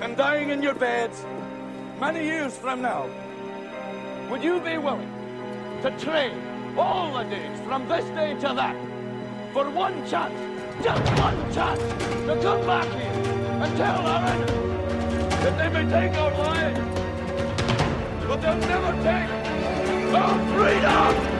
and dying in your beds many years from now, would you be willing to trade all the days from this day to that for one chance, just one chance, to come back here and tell our enemies that they may take our lives, but they'll never take our freedom?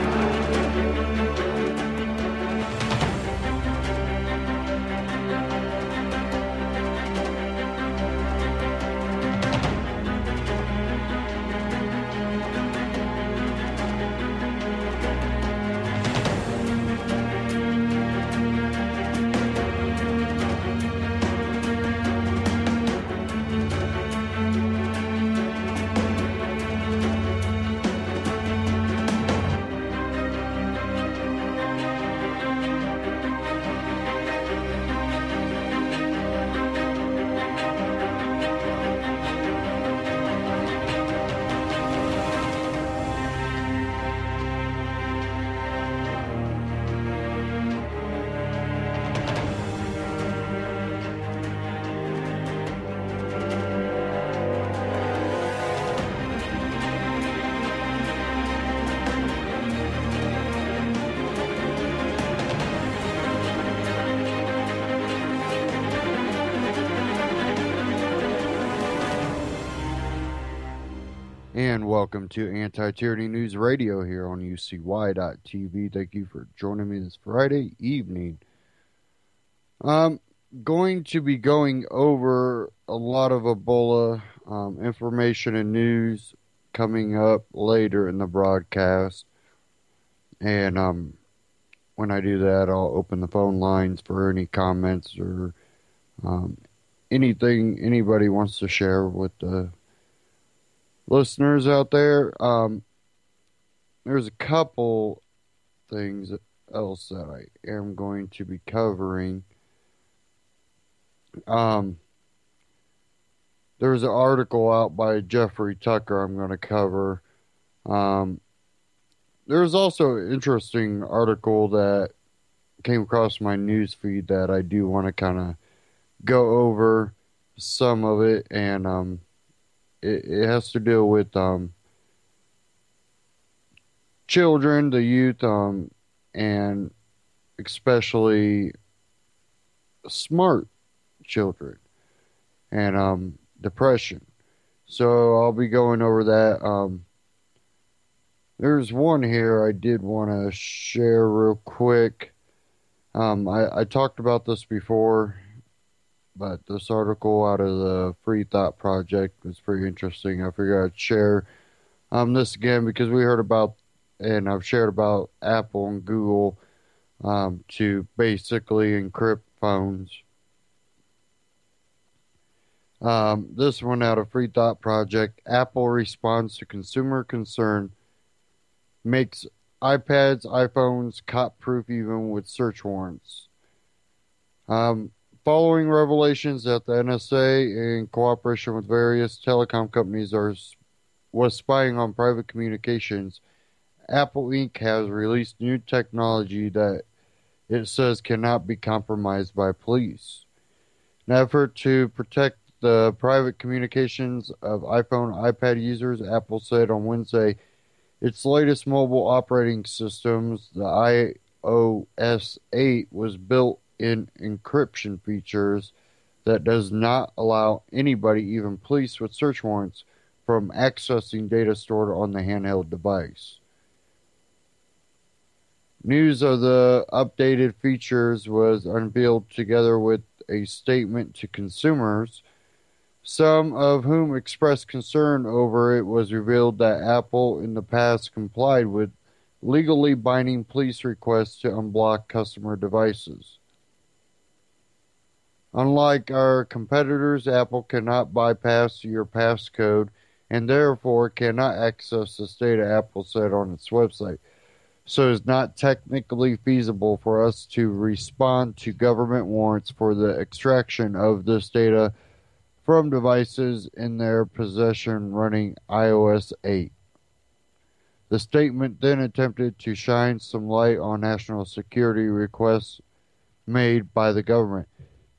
And welcome to Anti-Tyranny News Radio here on UCY.TV. Thank you for joining me this Friday evening. I'm going to be going over a lot of Ebola information and news coming up later in the broadcast. And when I do that, I'll open the phone lines for any comments or anything anybody wants to share with the listeners out there. There's a couple things else that I am going to be covering. There's an article out by Jeffrey Tucker I'm going to cover. There's also an interesting article that came across my news feed that I do want to kind of go over some of it, and it has to deal with children, the youth, and especially smart children and depression. So I'll be going over that. There's one here I did want to share real quick. I talked about this before, but this article out of the Free Thought Project was pretty interesting. I figured I'd share this again because we heard about, and I've shared about Apple and Google to basically encrypt phones. This one out of Free Thought Project: Apple responds to consumer concern, makes iPads, iPhones cop-proof even with search warrants. Following revelations that the NSA, in cooperation with various telecom companies, was spying on private communications, Apple Inc. has released new technology that it says cannot be compromised by police. In an effort to protect the private communications of iPhone, iPad users, Apple said on Wednesday its latest mobile operating systems, the iOS 8, was built in encryption features that does not allow anybody, even police with search warrants, from accessing data stored on the handheld device. News of the updated features was unveiled together with a statement to consumers, some of whom expressed concern over it. Was revealed that Apple in the past complied with legally binding police requests to unblock customer devices. Unlike our competitors, Apple cannot bypass your passcode and therefore cannot access this data, Apple said on its website. So it's not technically feasible for us to respond to government warrants for the extraction of this data from devices in their possession running iOS 8. The statement then attempted to shine some light on national security requests made by the government.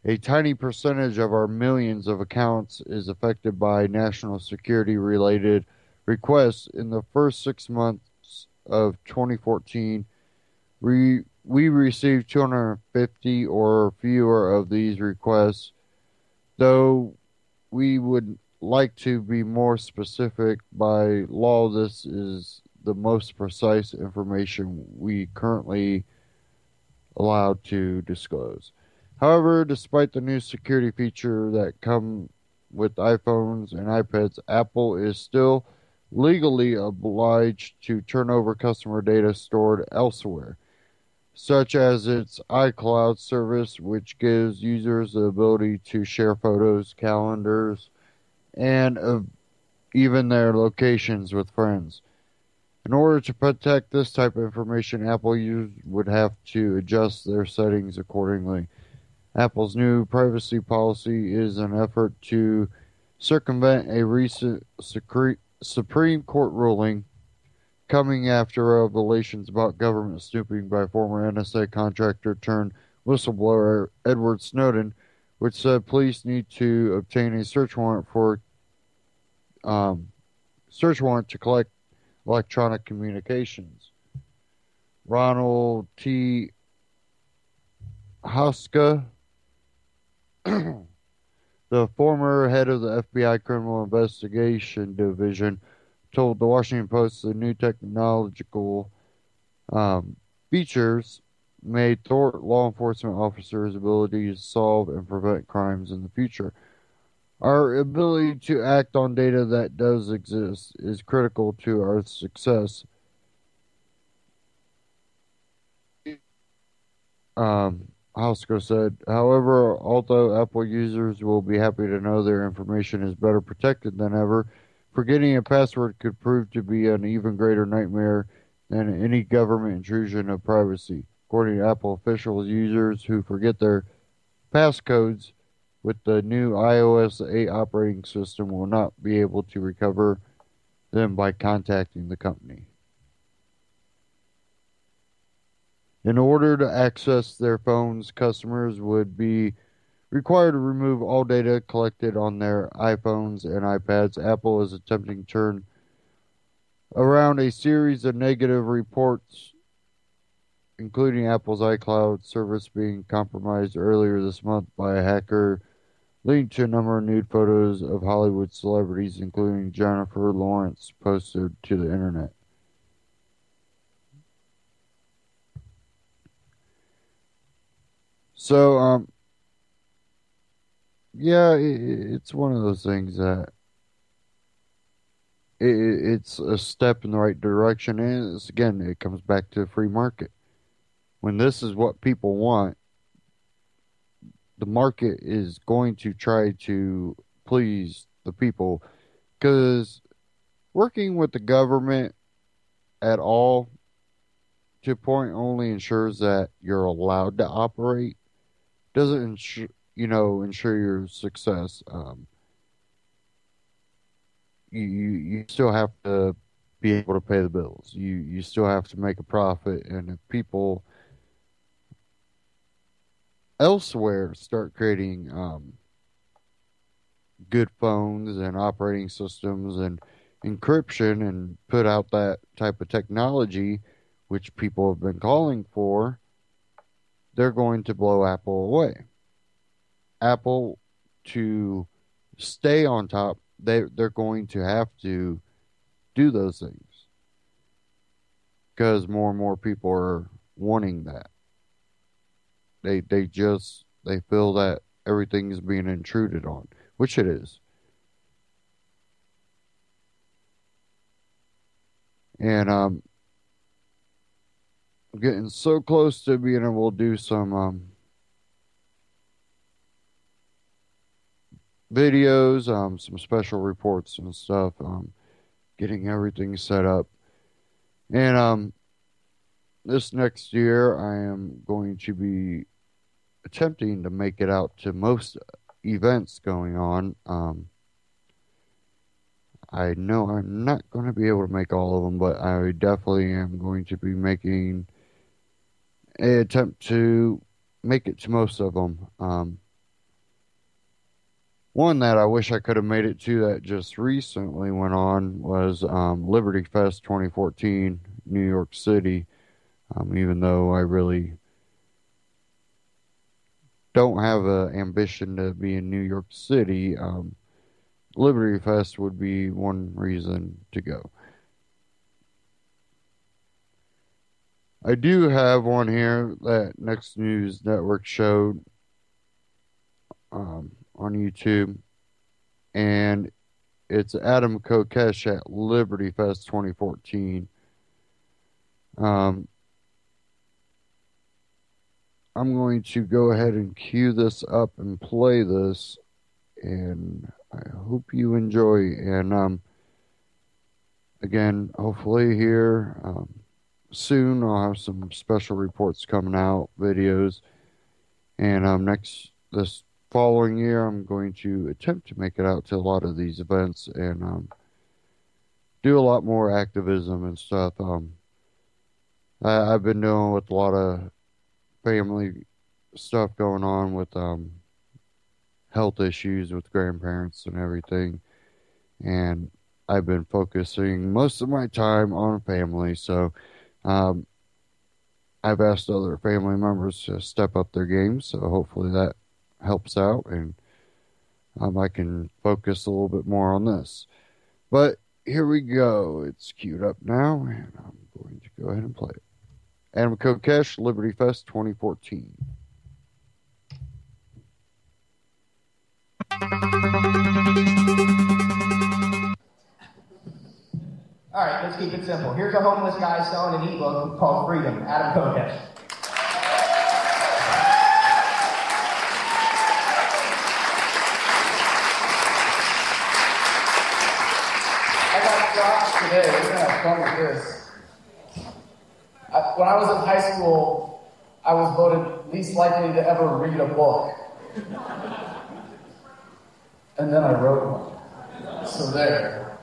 A tiny percentage of our millions of accounts is affected by national security related requests. In the first 6 months of 2014, we received 250 or fewer of these requests, though we would like to be more specific. By law, this is the most precise information we currently allowed to disclose. However, despite the new security feature that come with iPhones and iPads, Apple is still legally obliged to turn over customer data stored elsewhere, such as its iCloud service, which gives users the ability to share photos, calendars, and even their locations with friends. In order to protect this type of information, Apple users would have to adjust their settings accordingly. Apple's new privacy policy is an effort to circumvent a recent Supreme Court ruling coming after revelations about government snooping by former NSA contractor turned whistleblower Edward Snowden, which said police need to obtain a search warrant to collect electronic communications. Ronald T. Haska, the former head of the FBI Criminal Investigation Division, told the Washington Post the new technological features may thwart law enforcement officers' ability to solve and prevent crimes in the future. Our ability to act on data that does exist is critical to our success. Hosko said, however, although Apple users will be happy to know their information is better protected than ever, forgetting a password could prove to be an even greater nightmare than any government intrusion of privacy. According to Apple officials, users who forget their passcodes with the new iOS 8 operating system will not be able to recover them by contacting the company. In order to access their phones, customers would be required to remove all data collected on their iPhones and iPads. Apple is attempting to turn around a series of negative reports, including Apple's iCloud service being compromised earlier this month by a hacker, linked to a number of nude photos of Hollywood celebrities, including Jennifer Lawrence, posted to the internet. So, yeah, it's one of those things that it's a step in the right direction, and again, it comes back to the free market. When this is what people want, the market is going to try to please the people, because working with the government at all to a point only ensures that you're allowed to operate, doesn't ensure your success. You still have to be able to pay the bills. You still have to make a profit, and if people elsewhere start creating good phones and operating systems and encryption and put out that type of technology, which people have been calling for, they're going to blow Apple away. Apple, to stay on top, they're going to have to do those things because more and more people are wanting that. They feel that everything is being intruded on, which it is. And getting so close to being able to do some videos, some special reports and stuff, getting everything set up. And this next year, I am going to be attempting to make it out to most events going on. I know I'm not going to be able to make all of them, but I definitely am going to be making an attempt to make it to most of them. One that I wish I could have made it to that just recently went on was Liberty Fest 2014, New York City. Even though I really don't have an ambition to be in New York City, Liberty Fest would be one reason to go. I do have one here that Next News Network showed on YouTube, and it's Adam Kokesh at Liberty Fest 2014. Um, I'm going to go ahead and cue this up and play this, and I hope you enjoy. And again, hopefully here soon I'll have some special reports coming out, videos, and next this following year I'm going to attempt to make it out to a lot of these events and do a lot more activism and stuff. I've been dealing with a lot of family stuff going on with health issues with grandparents and everything, and I've been focusing most of my time on family. So um, I've asked other family members to step up their game, so hopefully that helps out, and I can focus a little bit more on this. But here we go. It's queued up now, and I'm going to go ahead and play it. Adam Kokesh, Liberty Fest 2014. All right, let's keep it simple. Here's a homeless guy selling an ebook called Freedom, Adam Kokesh. I got dropped today. We're going to have fun with this. When I was in high school, I was voted least likely to ever read a book. And then I wrote one. So there.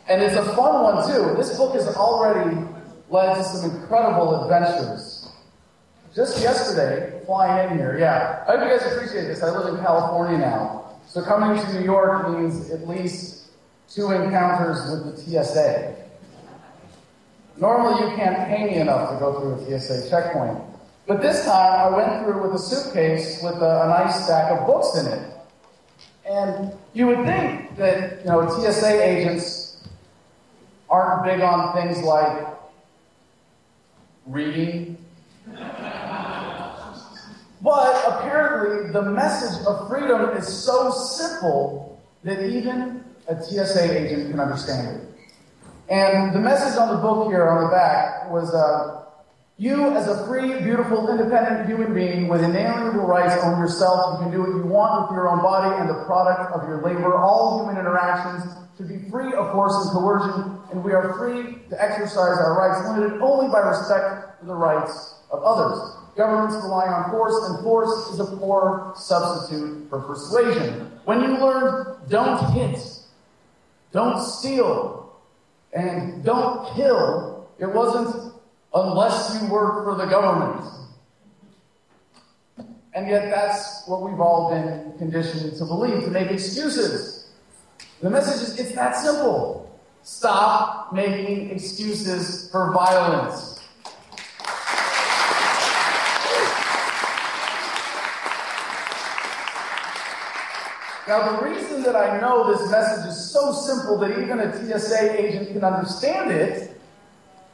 And it's a fun one, too. This book has already led to some incredible adventures. Just yesterday, flying in here, I hope you guys appreciate this. I live in California now. So coming to New York means at least 2 encounters with the TSA. Normally, you can't pay me enough to go through a TSA checkpoint. But this time, I went through with a suitcase with a nice stack of books in it. And you would think that, TSA agents aren't big on things like reading. But apparently, the message of freedom is so simple that even a TSA agent can understand it. And the message on the book here on the back was, you as a free, beautiful, independent human being with inalienable rights own yourself. You can do what you want with your own body and the product of your labor. All human interactions should be free of force and coercion, and we are free to exercise our rights, limited only by respect for the rights of others. Governments rely on force, and force is a poor substitute for persuasion. When you learn, don't hit, don't steal, and don't kill, it wasn't unless you work for the government. And yet that's what we've all been conditioned to believe, to make excuses. The message is, it's that simple. Stop making excuses for violence. Now, the reason that I know this message is so simple that even a TSA agent can understand it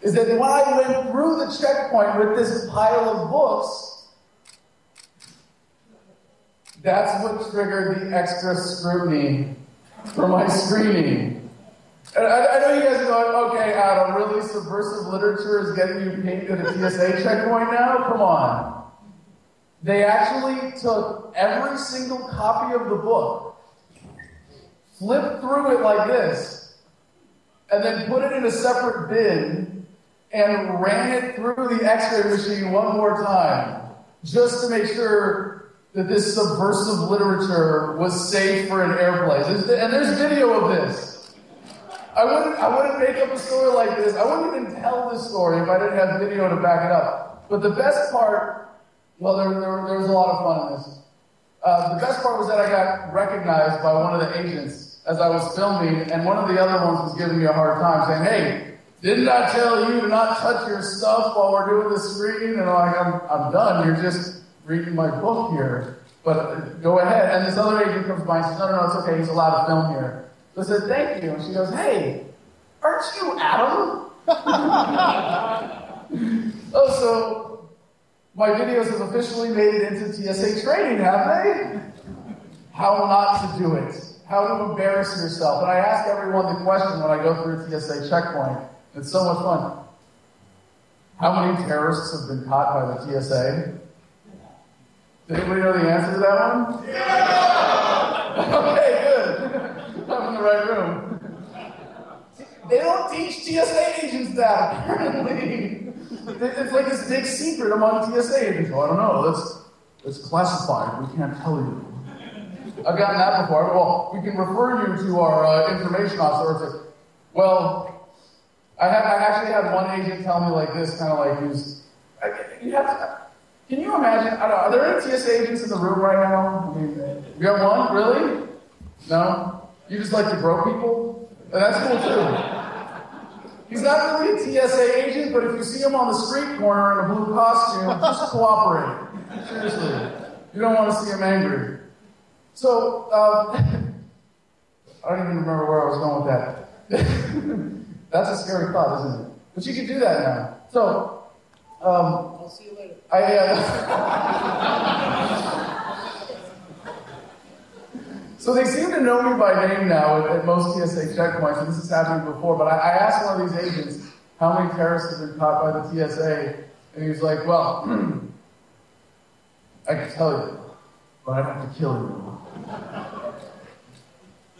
is that when I went through the checkpoint with this pile of books, that's what triggered the extra scrutiny for my screening. And I know you guys are going, okay, Adam, really subversive literature is getting you painted at a TSA checkpoint now? Come on. They actually took every single copy of the book, flipped through it like this, and then put it in a separate bin and ran it through the x-ray machine one more time, just to make sure that this subversive literature was safe for an airplane. And there's video of this. I wouldn't make up a story like this. I wouldn't even tell this story if I didn't have video to back it up. But the best part, well, there was a lot of fun in this. The best part was that I got recognized by one of the agents as I was filming, and one of the other ones was giving me a hard time, saying, "Hey, didn't I tell you to not touch your stuff while we're doing the screen?" And I'm like, I'm done. You're just reading my book here. But go ahead. And this other agent comes by and says, no, it's okay. He's allowed to film here. So I said, thank you. And she goes, hey, aren't you Adam? Oh, so my videos have officially made it into TSA training, have they? How not to do it. How to embarrass yourself. And I ask everyone the question when I go through a TSA checkpoint. It's so much fun. How many terrorists have been caught by the TSA? Does anybody know the answer to that one? Yeah! Okay, good. I'm in the right room. They don't teach TSA agents that, apparently. It's like this big secret among TSA agents. Oh, I don't know. That's classified. We can't tell you. I've gotten that before. Well, we can refer you to our information officer. Well, I actually had one agent tell me like this, kind of like can you imagine? Are there any TSA agents in the room right now? I mean, you got one? Really? No? You just like to grow people? That's cool too. He's not really a TSA agent, but if you see him on the street corner in a blue costume, just cooperate. Seriously. You don't want to see him angry. So, I don't even remember where I was going with that. That's a scary thought, isn't it? But you can do that now. So, I'll see you later. So they seem to know me by name now at most TSA checkpoints, and this has happened before, but I asked one of these agents how many terrorists have been caught by the TSA, and he was like, well, I can tell you, but I'd have to kill you.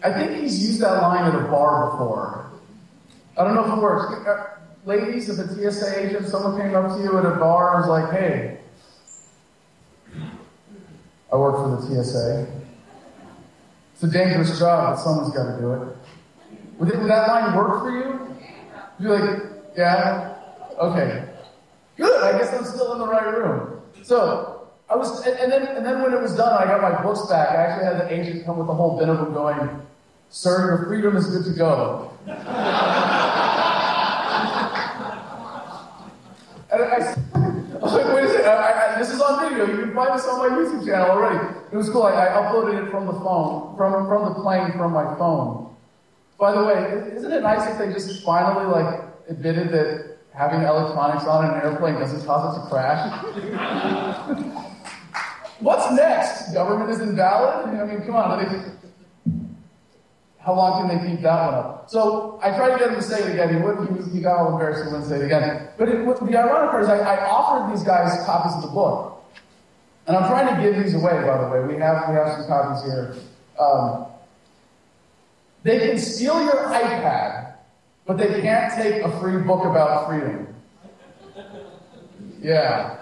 I think he's used that line at a bar before. I don't know if it works. Ladies, if a TSA agent, someone came up to you at a bar and was like, hey, I work for the TSA. It's a dangerous job, but someone's got to do it. Would that line work for you? You'd be like, yeah? Okay. Good, I guess I'm still in the right room. So, and then when it was done, I got my books back. I actually had the agent come with a whole bin of them going, sir, your freedom is good to go. And I was like, wait a second, this is on video. You can find this on my YouTube channel already. It was cool. I uploaded it from the phone, from the plane, from my phone. By the way, isn't it nice if they just finally admitted that having electronics on an airplane doesn't cause it to crash? What's next? Government is invalid? I mean, come on. How long can they keep that one up? So I tried to get him to say it again. He got all embarrassed and wouldn't say it again. But the ironic part is I offered these guys copies of the book. And I'm trying to give these away, by the way. We have some copies here. They can steal your iPad, but they can't take a free book about freedom. Yeah.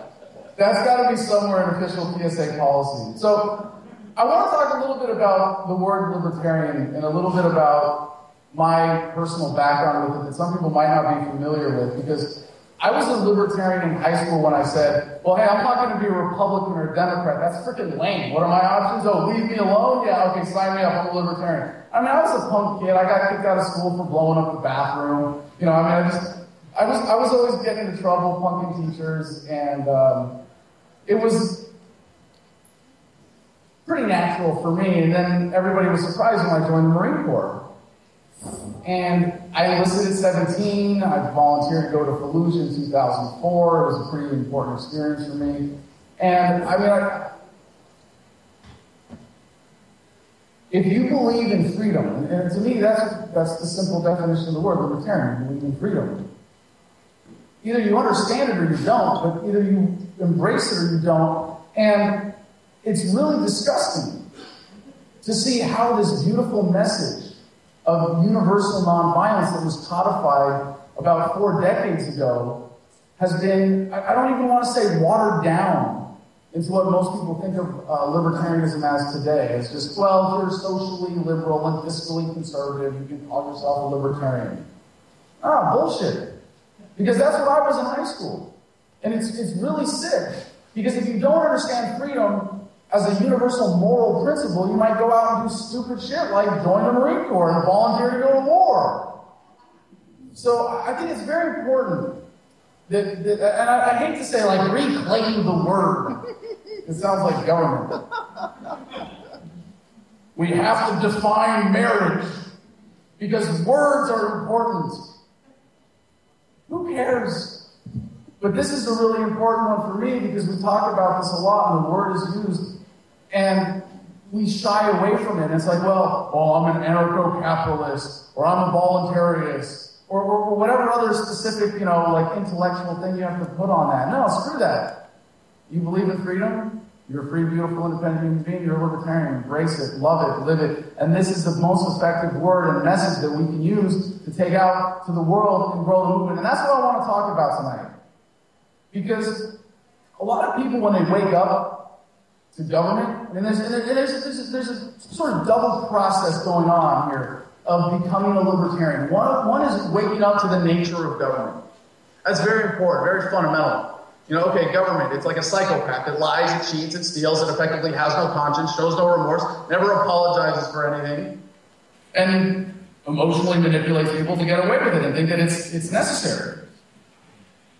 That's got to be somewhere in official PSA policy. So I want to talk a little bit about the word libertarian and a little bit about my personal background with it that some people might not be familiar with, because I was a libertarian in high school when I said, well, hey, I'm not going to be a Republican or a Democrat. That's freaking lame. What are my options? Oh, leave me alone? Yeah, okay, sign me up. I'm a libertarian. I mean, I was a punk kid. I got kicked out of school for blowing up the bathroom. I was always getting into trouble, punking teachers, and it was pretty natural for me. And then everybody was surprised when I joined the Marine Corps. And I enlisted at 17. I volunteered to go to Fallujah in 2004. It was a pretty important experience for me. And if you believe in freedom, and to me that's the simple definition of the word libertarian, you believe in freedom. Either you understand it or you don't, but either you embrace it or you don't. And it's really disgusting to see how this beautiful message of universal nonviolence that was codified about 4 decades ago has been, I don't even want to say watered down into what most people think of libertarianism as today. It's just, well, if you're socially liberal and fiscally conservative, you can call yourself a libertarian. Ah, bullshit. Because that's what I was in high school. And it's really sick. Because if you don't understand freedom, as a universal moral principle, you might go out and do stupid shit like join the Marine Corps and volunteer to go to war. So I think it's very important that and I hate to say like reclaim the word. It sounds like government. We have to define marriage because words are important. Who cares? But this is a really important one for me because we talk about this a lot and the word is used and we shy away from it. It's like, well, I'm an anarcho-capitalist or I'm a voluntarist or whatever other specific, like intellectual thing you have to put on that. No, screw that. You believe in freedom? You're a free, beautiful, independent human being. You're a libertarian. Embrace it, love it, live it. And this is the most effective word and message that we can use to take out to the world and grow the movement. And that's what I want to talk about tonight. Because a lot of people, when they wake up to government, there's a sort of double process going on here of becoming a libertarian. One is waking up to the nature of government. That's very important, very fundamental. Government, it's like a psychopath. It lies, it cheats, it steals, it effectively has no conscience, shows no remorse, never apologizes for anything, and emotionally manipulates people to get away with it and think that it's necessary.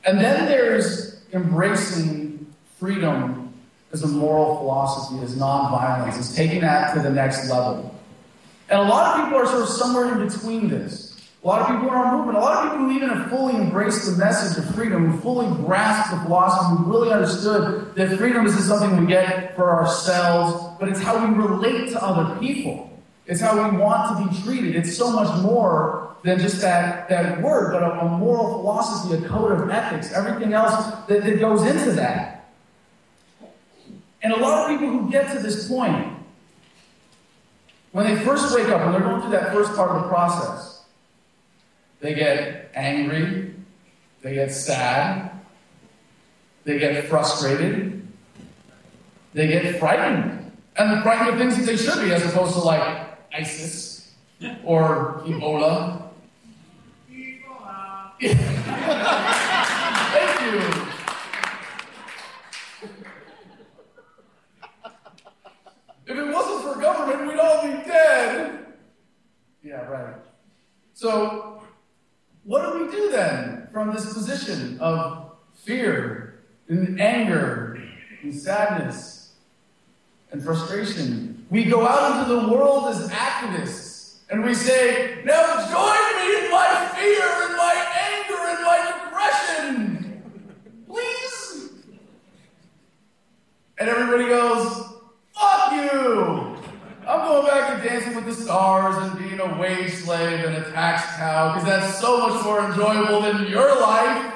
And then there's embracing freedom as a moral philosophy, as nonviolence, as taking that to the next level. And a lot of people are sort of somewhere in between this. A lot of people in our movement, a lot of people who even have fully embraced the message of freedom, who fully grasped the philosophy, who really understood that freedom isn't something we get for ourselves, but it's how we relate to other people. It's how we want to be treated. It's so much more than just that word, but a moral philosophy, a code of ethics, everything else that goes into that. And a lot of people who get to this point, when they first wake up, when they're going through that first part of the process, they get angry, they get sad, they get frustrated, they get frightened. And frightened of things that they should be, as opposed to like ISIS or Ebola. Thank you. If it wasn't for government, we'd all be dead. Yeah, right. So, what do we do then from this position of fear and anger and sadness and frustration? We go out into the world as activists and we say, now join me in my fear and my anger and my depression, please? And everybody goes, fuck you! I'm going back to Dancing with the Stars and being a wage slave and a tax cow because that's so much more enjoyable than your life.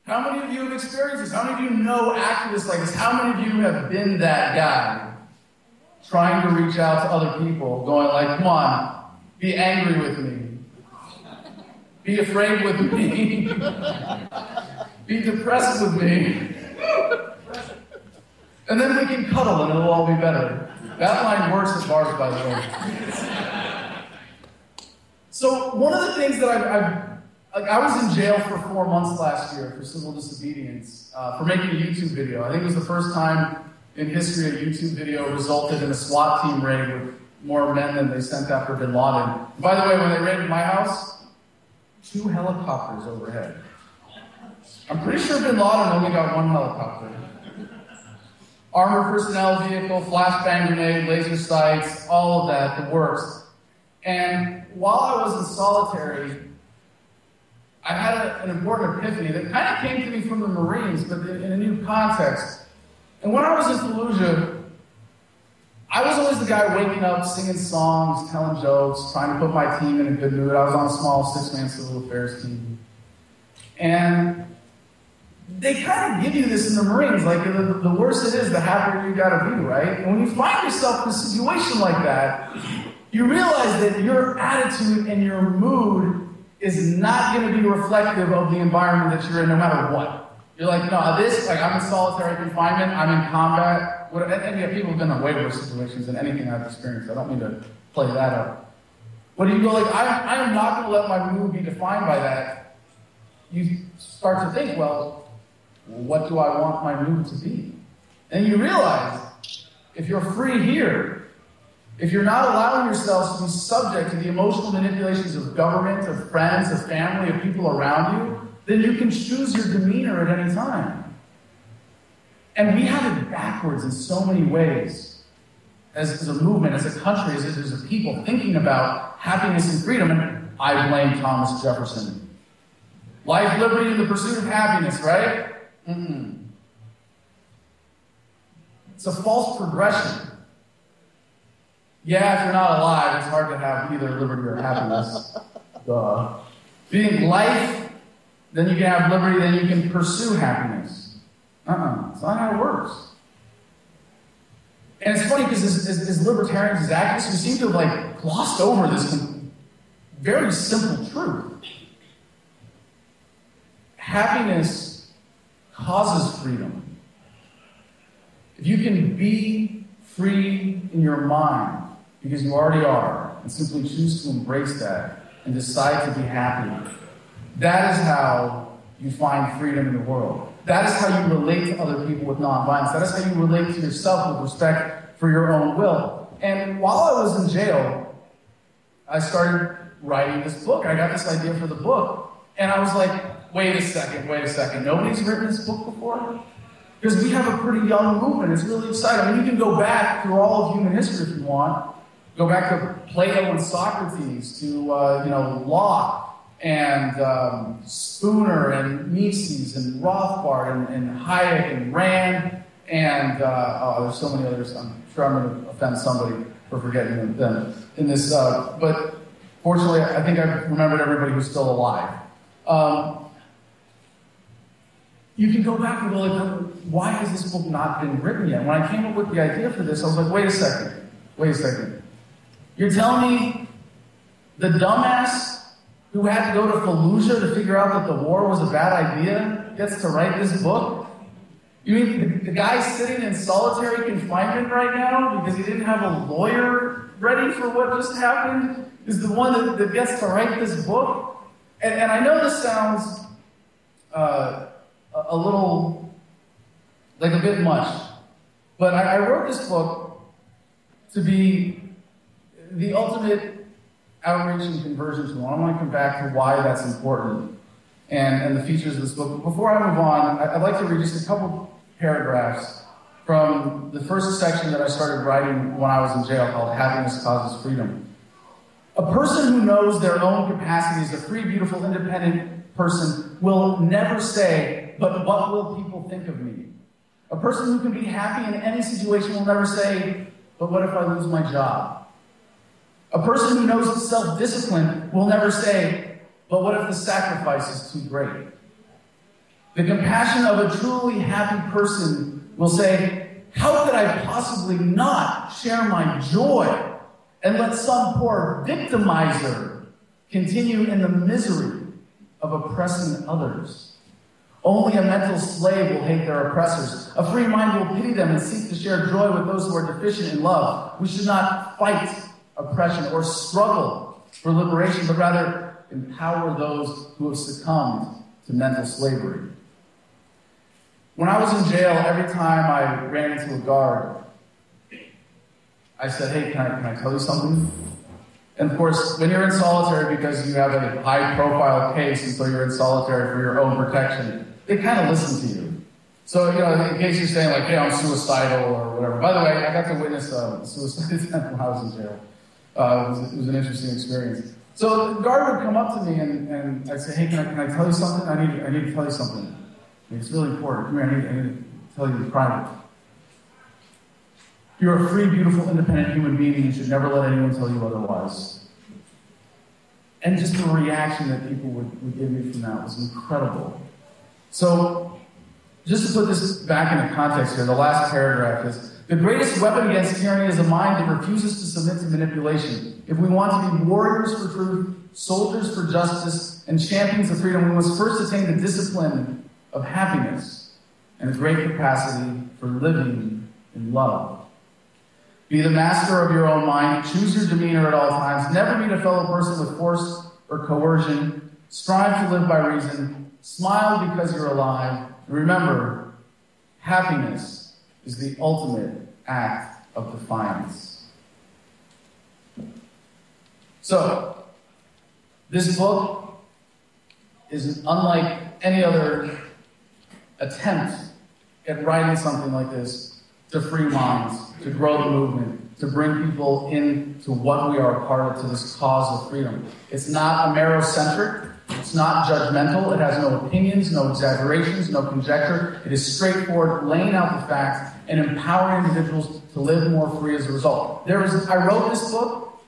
How many of you have experienced this? How many of you know activists like this? How many of you have been that guy trying to reach out to other people, going like, come on, be angry with me. Be afraid with me. Be depressed with me. And then we can cuddle and it'll all be better. That line works at bars, by the way. So one of the things that I was in jail for 4 months last year for civil disobedience for making a YouTube video. I think it was the first time in history a YouTube video resulted in a SWAT team raid with more men than they sent after bin Laden. By the way, when they raided my house, 2 helicopters overhead. I'm pretty sure bin Laden only got 1 helicopter. Armored personnel vehicle, flashbang grenade, laser sights, all of that, the works. And while I was in solitary, I had an important epiphany that kind of came to me from the Marines, but in a new context. And when I was in Fallujah, I was always the guy waking up, singing songs, telling jokes, trying to put my team in a good mood. I was on a small 6-man civil affairs team. And they kind of give you this in the Marines, like the worse it is, the happier you gotta be, right? And when you find yourself in a situation like that, you realize that your attitude and your mood is not going to be reflective of the environment that you're in, no matter what. You're like, no, I'm in solitary confinement, I'm in combat, and yet people have been in way worse situations than anything I've experienced. I don't mean to play that up. But you go like, I am not going to let my mood be defined by that. You start to think, well, what do I want my mood to be? And you realize, if you're free here, if you're not allowing yourselves to be subject to the emotional manipulations of government, of friends, of family, of people around you, then you can choose your demeanor at any time. And we have it backwards in so many ways. As a movement, as a country, as a people, thinking about happiness and freedom. And I blame Thomas Jefferson. Life, liberty, and the pursuit of happiness, right? It's a false progression. Yeah, if you're not alive, it's hard to have either liberty or happiness. Duh. Being life, then you can have liberty, then you can pursue happiness. It's not how it works. And it's funny because as libertarians, as activists, we seem to have glossed over this very simple truth. Happiness causes freedom. If you can be free in your mind, because you already are, and simply choose to embrace that and decide to be happy, that is how you find freedom in the world. That is how you relate to other people with nonviolence. That is how you relate to yourself with respect for your own will. And while I was in jail, I started writing this book. I got this idea for the book. And I was like, wait a second. Nobody's written this book before? Because we have a pretty young movement. It's really exciting. I mean, you can go back through all of human history if you want. Go back to Plato and Socrates, to Locke and Spooner and Mises and Rothbard and Hayek and Rand and there's so many others. I'm sure I'm going to offend somebody for forgetting them in this. But fortunately, I think I've remembered everybody who's still alive. You can go back and go why has this book not been written yet? When I came up with the idea for this, I was like, wait a second. You're telling me the dumbass who had to go to Fallujah to figure out that the war was a bad idea gets to write this book? You mean the guy sitting in solitary confinement right now because he didn't have a lawyer ready for what just happened is the one that gets to write this book? And I know this sounds a little, like a bit much, but I wrote this book to be the ultimate outreach and conversion tool. I want to come back to why that's important and the features of this book. But before I move on, I'd like to read just a couple paragraphs from the first section that I started writing when I was in jail called Happiness Causes Freedom. A person who knows their own capacity as a free, beautiful, independent person will never say, but what will people think of me? A person who can be happy in any situation will never say, but what if I lose my job? A person who knows self-discipline will never say, but what if the sacrifice is too great? The compassion of a truly happy person will say, how could I possibly not share my joy and let some poor victimizer continue in the misery of oppressing others? Only a mental slave will hate their oppressors. A free mind will pity them and seek to share joy with those who are deficient in love. We should not fight oppression or struggle for liberation, but rather empower those who have succumbed to mental slavery. When I was in jail, every time I ran into a guard, I said, hey, can I tell you something? And of course, when you're in solitary because you have a high-profile case and so you're in solitary for your own protection, they kind of listen to you. So, in case you're saying hey, I'm suicidal or whatever. By the way, I got to witness a suicide attempt when I was in jail. It was an interesting experience. So the guard would come up to me and I'd say, hey, can I tell you something? I need to tell you something. It's really important. Come here, I need to tell you in private. You're a free, beautiful, independent human being, and you should never let anyone tell you otherwise. And just the reaction that people would give me from that was incredible. So, just to put this back into context here, the last paragraph is, the greatest weapon against tyranny is a mind that refuses to submit to manipulation. If we want to be warriors for truth, soldiers for justice, and champions of freedom, we must first attain the discipline of happiness and a great capacity for living in love. Be the master of your own mind. Choose your demeanor at all times. Never meet a fellow person with force or coercion. Strive to live by reason. Smile because you're alive. And remember, happiness is the ultimate act of defiance. So, this book is unlike any other attempt at writing something like this to free minds, to grow the movement, to bring people into what we are a part of, to this cause of freedom. It's not Amerocentric. It's not judgmental. It has no opinions, no exaggerations, no conjecture. It is straightforward, laying out the facts and empowering individuals to live more free as a result. I wrote this book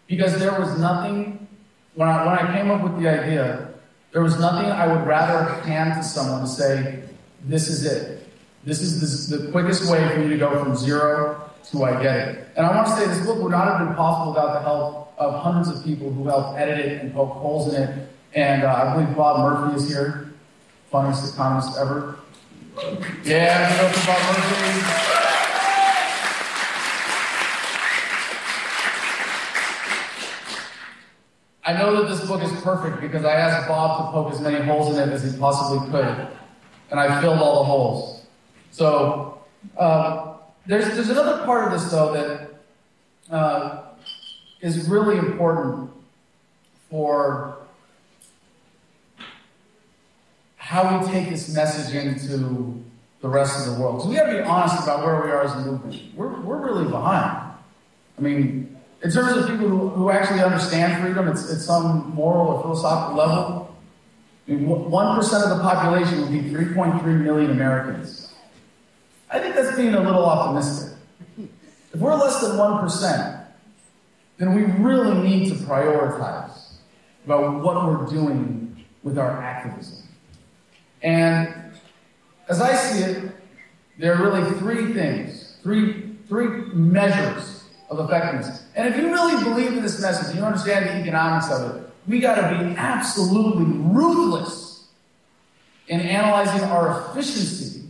because there was nothing, when I came up with the idea, there was nothing I would rather hand to someone to say, this is it. This is the quickest way for you to go from zero to I get it. And I want to say this book would not have been possible without the help of hundreds of people who helped edit it and poke holes in it. And I believe Bob Murphy is here, funniest economist ever. Yeah, give it up for Bob Murphy. I know that this book is perfect because I asked Bob to poke as many holes in it as he possibly could. And I filled all the holes. So, there's another part of this, though, that is really important for how we take this message into the rest of the world. So we got to be honest about where we are as a movement. We're really behind. I mean, in terms of people who actually understand freedom at some moral or philosophical level, I mean, 1% of the population would be 3.3 million Americans. I think that's being a little optimistic. If we're less than 1%, then we really need to prioritize about what we're doing with our activism. And as I see it, there are really three things, three measures of effectiveness. And if you really believe in this message, and you understand the economics of it, we got to be absolutely ruthless in analyzing our efficiency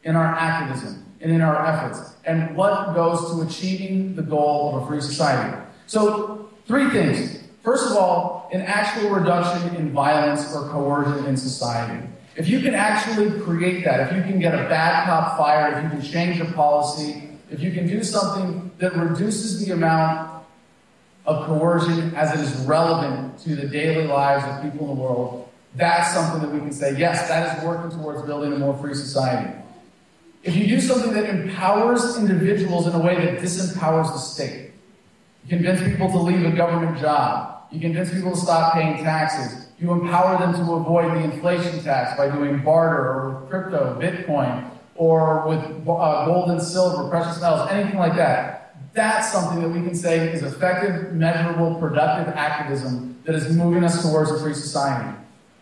in our activism and in our efforts, and what goes to achieving the goal of a free society. So, three things. First of all, an actual reduction in violence or coercion in society. If you can actually create that, if you can get a bad cop fired, if you can change a policy, if you can do something that reduces the amount of coercion as it is relevant to the daily lives of people in the world, that's something that we can say, yes, that is working towards building a more free society. If you do something that empowers individuals in a way that disempowers the state, you convince people to leave a government job, you convince people to stop paying taxes, you empower them to avoid the inflation tax by doing barter or with crypto, Bitcoin, or with gold and silver, precious metals, anything like that. That's something that we can say is effective, measurable, productive activism that is moving us towards a free society.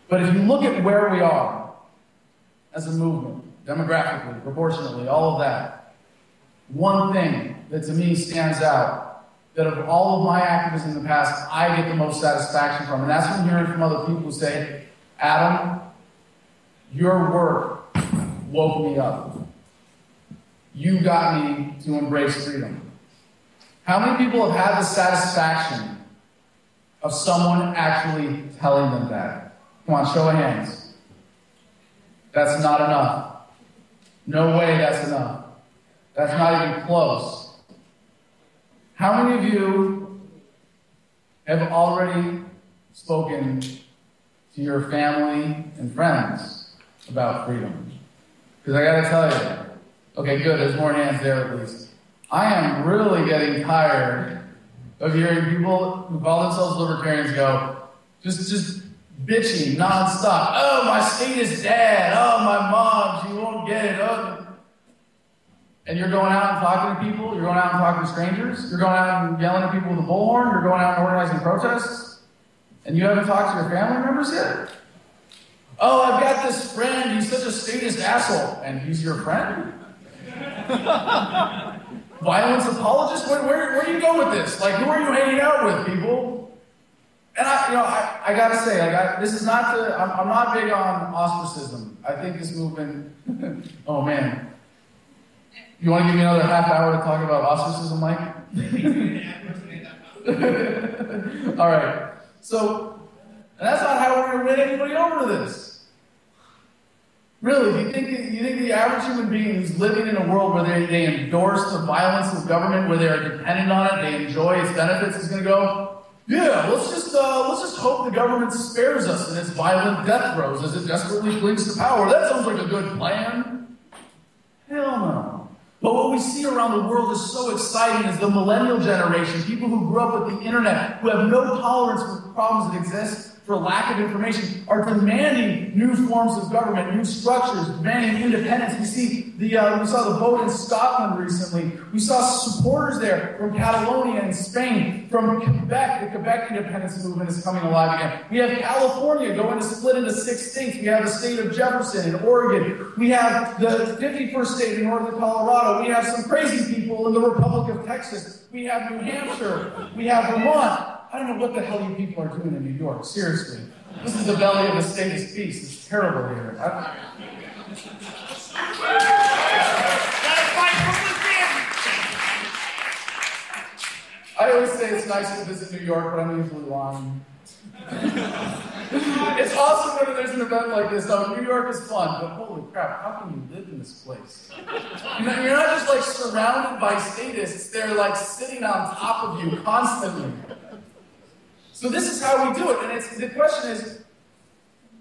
But if you look at where we are as a movement, demographically, proportionately, all of that, one thing that to me stands out, that of all of my activism in the past, I get the most satisfaction from, and that's from hearing from other people who say, Adam, your work woke me up. You got me to embrace freedom. How many people have had the satisfaction of someone actually telling them that? Come on, show of hands. That's not enough. No way that's enough. That's not even close. How many of you have already spoken to your family and friends about freedom? Because I got to tell you, okay, good, there's more hands there at least. I am really getting tired of hearing people who call themselves libertarians go, just bitching nonstop. Oh, my state is dead. Oh, my mom, she won't get it. Oh. And you're going out and talking to people. You're going out and talking to strangers. You're going out and yelling at people with a bullhorn. You're going out and organizing protests. And you haven't talked to your family members yet? Oh, I've got this friend. He's such a statist asshole. And he's your friend? Violence apologist? Where do you go with this? Like, who are you hanging out with, people? And I gotta say, this is not I'm not big on ostracism. I think this movement, oh man. You want to give me another half hour to talk about ostracism, Mike? All right. So, and that's not how we're going to win anybody over to this. Really, do you think the average human being who's living in a world where they endorse the violence of government, where they are dependent on it, they enjoy its benefits, is going to go, yeah, let's just hope the government spares us in its violent death throes as it desperately clings to power. That sounds like a good plan. Hell no. But what we see around the world is so exciting is the millennial generation, people who grew up with the internet, who have no tolerance for problems that exist for lack of information, are demanding new forms of government, new structures, demanding independence. We saw the vote in Scotland recently. We saw supporters there from Catalonia and Spain, from Quebec. The Quebec independence movement is coming alive again. We have California going to split into 6 states. We have the state of Jefferson in Oregon. We have the 51st state in northern Colorado. We have some crazy people in the Republic of Texas. We have New Hampshire. We have Vermont. I don't know what the hell you people are doing in New York. Seriously. This is the belly of the statist beast. It's terrible here. I always say it's nice to visit New York, but I'm usually lying. It's awesome when there's an event like this, though. New York is fun, but holy crap, how can you live in this place? You're not just like surrounded by statists, they're like sitting on top of you constantly. So this is how we do it, and the question is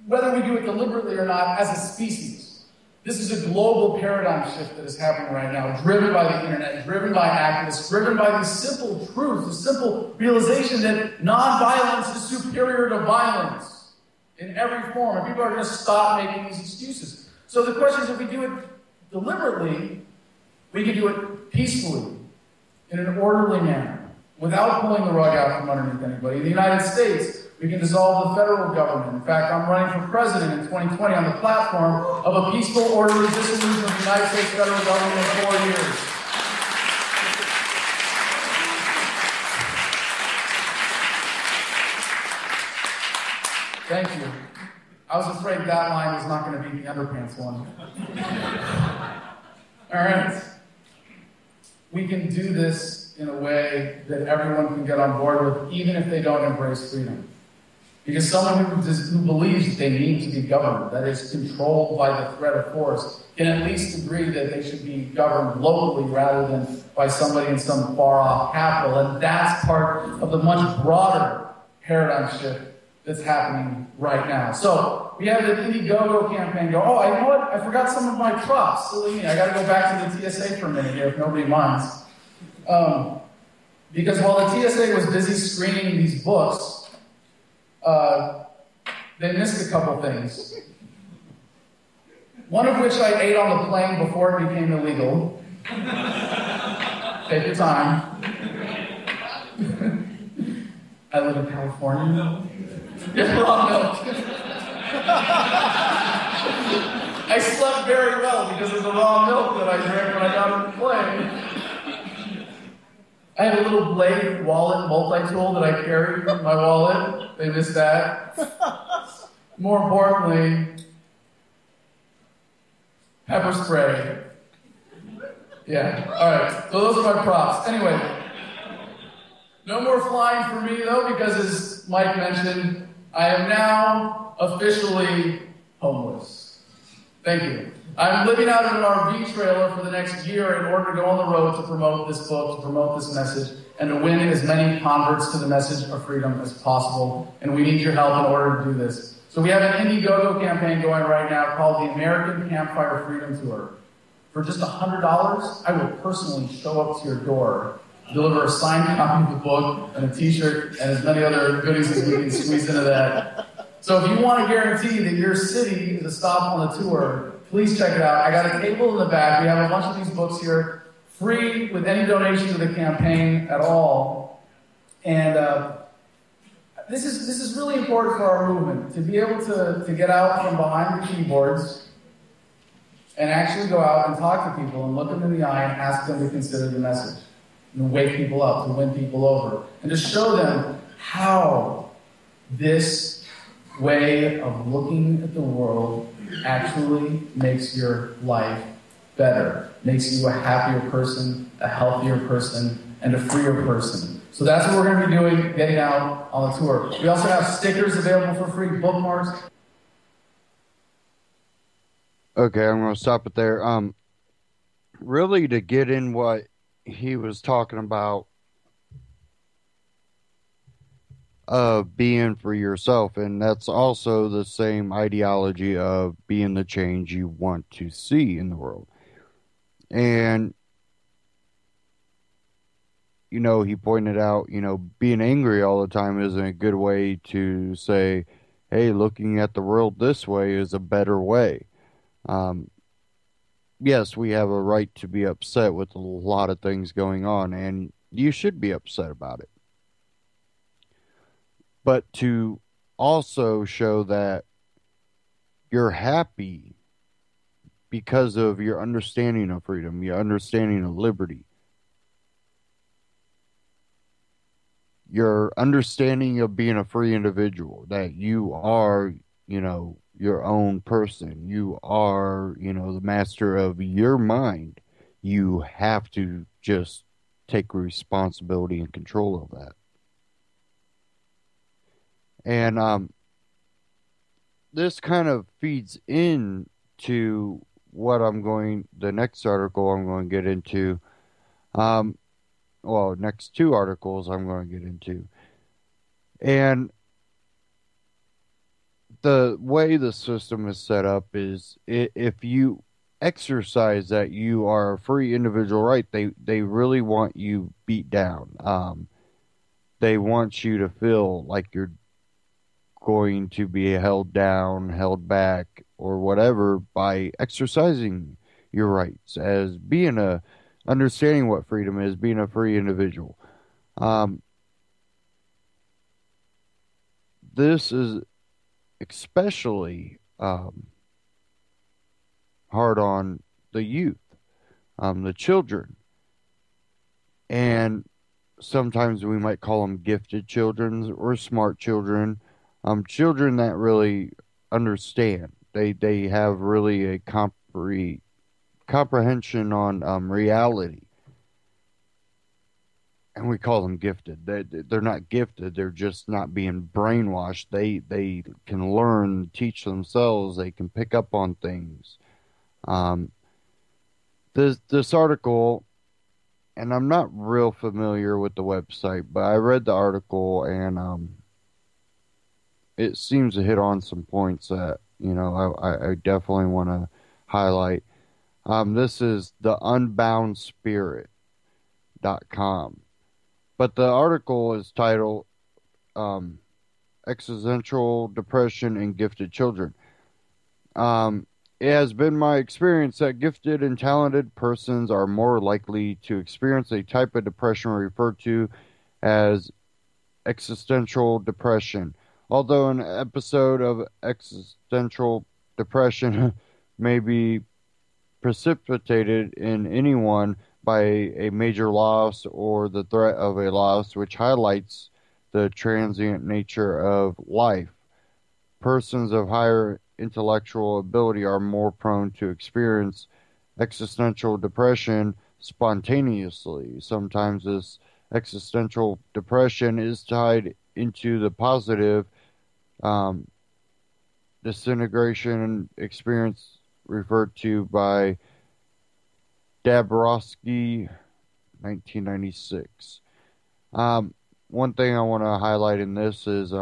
whether we do it deliberately or not as a species. This is a global paradigm shift that is happening right now, driven by the internet, driven by activists, driven by the simple truth, the simple realization that nonviolence is superior to violence in every form, and people are going to stop making these excuses. So the question is, if we do it deliberately, we can do it peacefully, in an orderly manner, without pulling the rug out from underneath anybody. In the United States, we can dissolve the federal government. In fact, I'm running for president in 2020 on the platform of a peaceful, orderly dissolution of the United States federal government in 4 years. Thank you. I was afraid that line was not going to be the underpants one. All right. We can do this in a way that everyone can get on board with, even if they don't embrace freedom. Because someone who believes that they need to be governed, that is controlled by the threat of force, can at least agree that they should be governed locally rather than by somebody in some far-off capital. And that's part of the much broader paradigm shift that's happening right now. So we have the Indiegogo campaign go, oh, you know what? I forgot some of my props. Silly me. I got to go back to the TSA for a minute here, if nobody minds. Because while the TSA was busy screening these books, they missed a couple things. One of which I ate on the plane before it became illegal. Take your time. I live in California. It's raw milk. I slept very well because of the raw milk that I drank when I got on the plane. I have a little Blade wallet multi-tool that I carry in my wallet. They missed that. More importantly, pepper spray. Yeah, alright. So those are my props. Anyway, no more flying for me though, because as Mike mentioned, I am now officially homeless. Thank you. I'm living out in an RV trailer for the next year in order to go on the road to promote this book, to promote this message, and to win as many converts to the message of freedom as possible. And we need your help in order to do this. So we have an Indiegogo campaign going right now called the American Campfire Freedom Tour. For just $100, I will personally show up to your door, deliver a signed copy of the book and a t-shirt and as many other goodies as we can squeeze into that. So if you want to guarantee that your city is a stop on the tour, please check it out. I got a table in the back. We have a bunch of these books here, free with any donation to the campaign at all. And this is really important for our movement, to be able to get out from behind the keyboards and actually go out and talk to people and look them in the eye and ask them to consider the message, and to wake people up, to win people over, and to show them how this way of looking at the world actually makes your life better, makes you a happier person, a healthier person, and a freer person. So that's what we're going to be doing, getting out on the tour. We also have stickers available for free, bookmarks. Okay, I'm going to stop it there. Really, to get in what he was talking about of being for yourself, and that's also the same ideology of being the change you want to see in the world. And he pointed out, being angry all the time isn't a good way to say, hey, looking at the world this way is a better way. Um, yes, we have a right to be upset with a lot of things going on, and you should be upset about it. But to also show that you're happy because of your understanding of freedom, your understanding of liberty, your understanding of being a free individual, that you are, your own person. You are, the master of your mind. You have to just take responsibility and control of that. And this kind of feeds into the next article I'm going to get into. Um, well, next two articles I'm going to get into. And the way the system is set up is if you exercise that you are a free individual right, they really want you beat down. They want you to feel like you're going to be held down, held back, or whatever by exercising your rights as being understanding what freedom is, being a free individual. Um, this is especially hard on the youth, the children, and sometimes we might call them gifted children or smart children, children that really understand. They have really a comprehension on reality, and we call them gifted. They're not gifted. They're just not being brainwashed. They can learn, teach themselves. They can pick up on things. Um, this article, and I'm not real familiar with the website, but I read the article, and it seems to hit on some points that I definitely want to highlight. This is the unboundspirit.com. But the article is titled um, Existential Depression in Gifted Children. It has been my experience that gifted and talented persons are more likely to experience a type of depression referred to as existential depression. Although an episode of existential depression may be precipitated in anyone by a major loss or the threat of a loss, which highlights the transient nature of life. Persons of higher intellectual ability are more prone to experience existential depression spontaneously. Sometimes this existential depression is tied into the positive um, disintegration experience referred to by Dabrowski, 1996. One thing I want to highlight in this is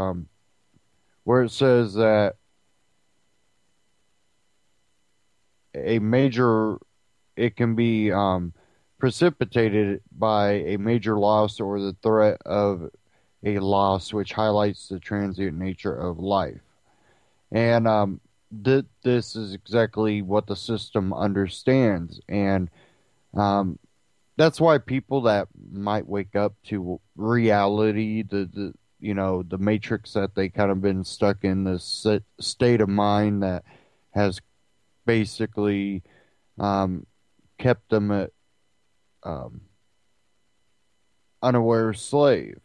where it says that a major, it can be precipitated by a major loss or the threat of a loss, which highlights the transient nature of life. And this is exactly what the system understands. And that's why people that might wake up to reality, the matrix that they kind of been stuck in, this state of mind that has basically kept them at unaware slave.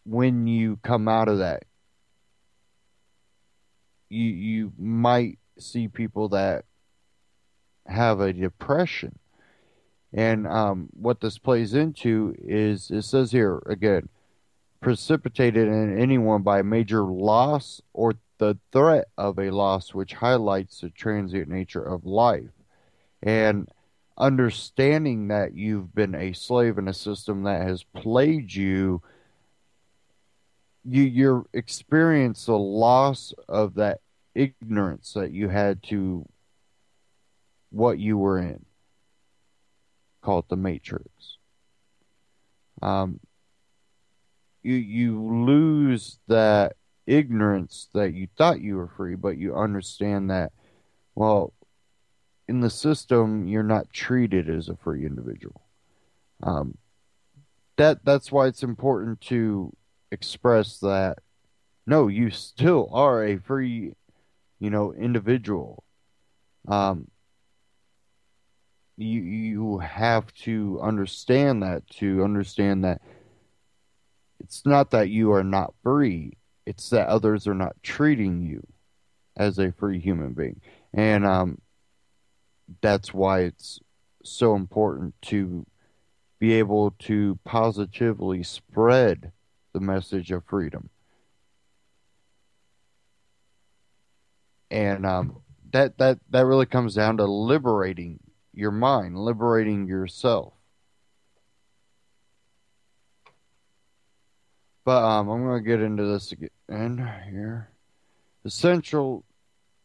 When you come out of that, you might see people that have a depression. And what this plays into is, it says here again, precipitated in anyone by major loss or the threat of a loss, which highlights the transient nature of life. And understanding that you've been a slave in a system that has plagued you, you experience the loss of that ignorance that you had to what you were in, called the Matrix. Um, you lose that ignorance that you thought you were free, but you understand that, well, in the system, you're not treated as a free individual. Um, that's why it's important to express that no, you still are a free, individual. Um, you have to understand that it's not that you are not free, it's that others are not treating you as a free human being. And that's why it's so important to be able to positively spread the message of freedom. And that really comes down to liberating your mind, liberating yourself. But I'm going to get into this again here. Essential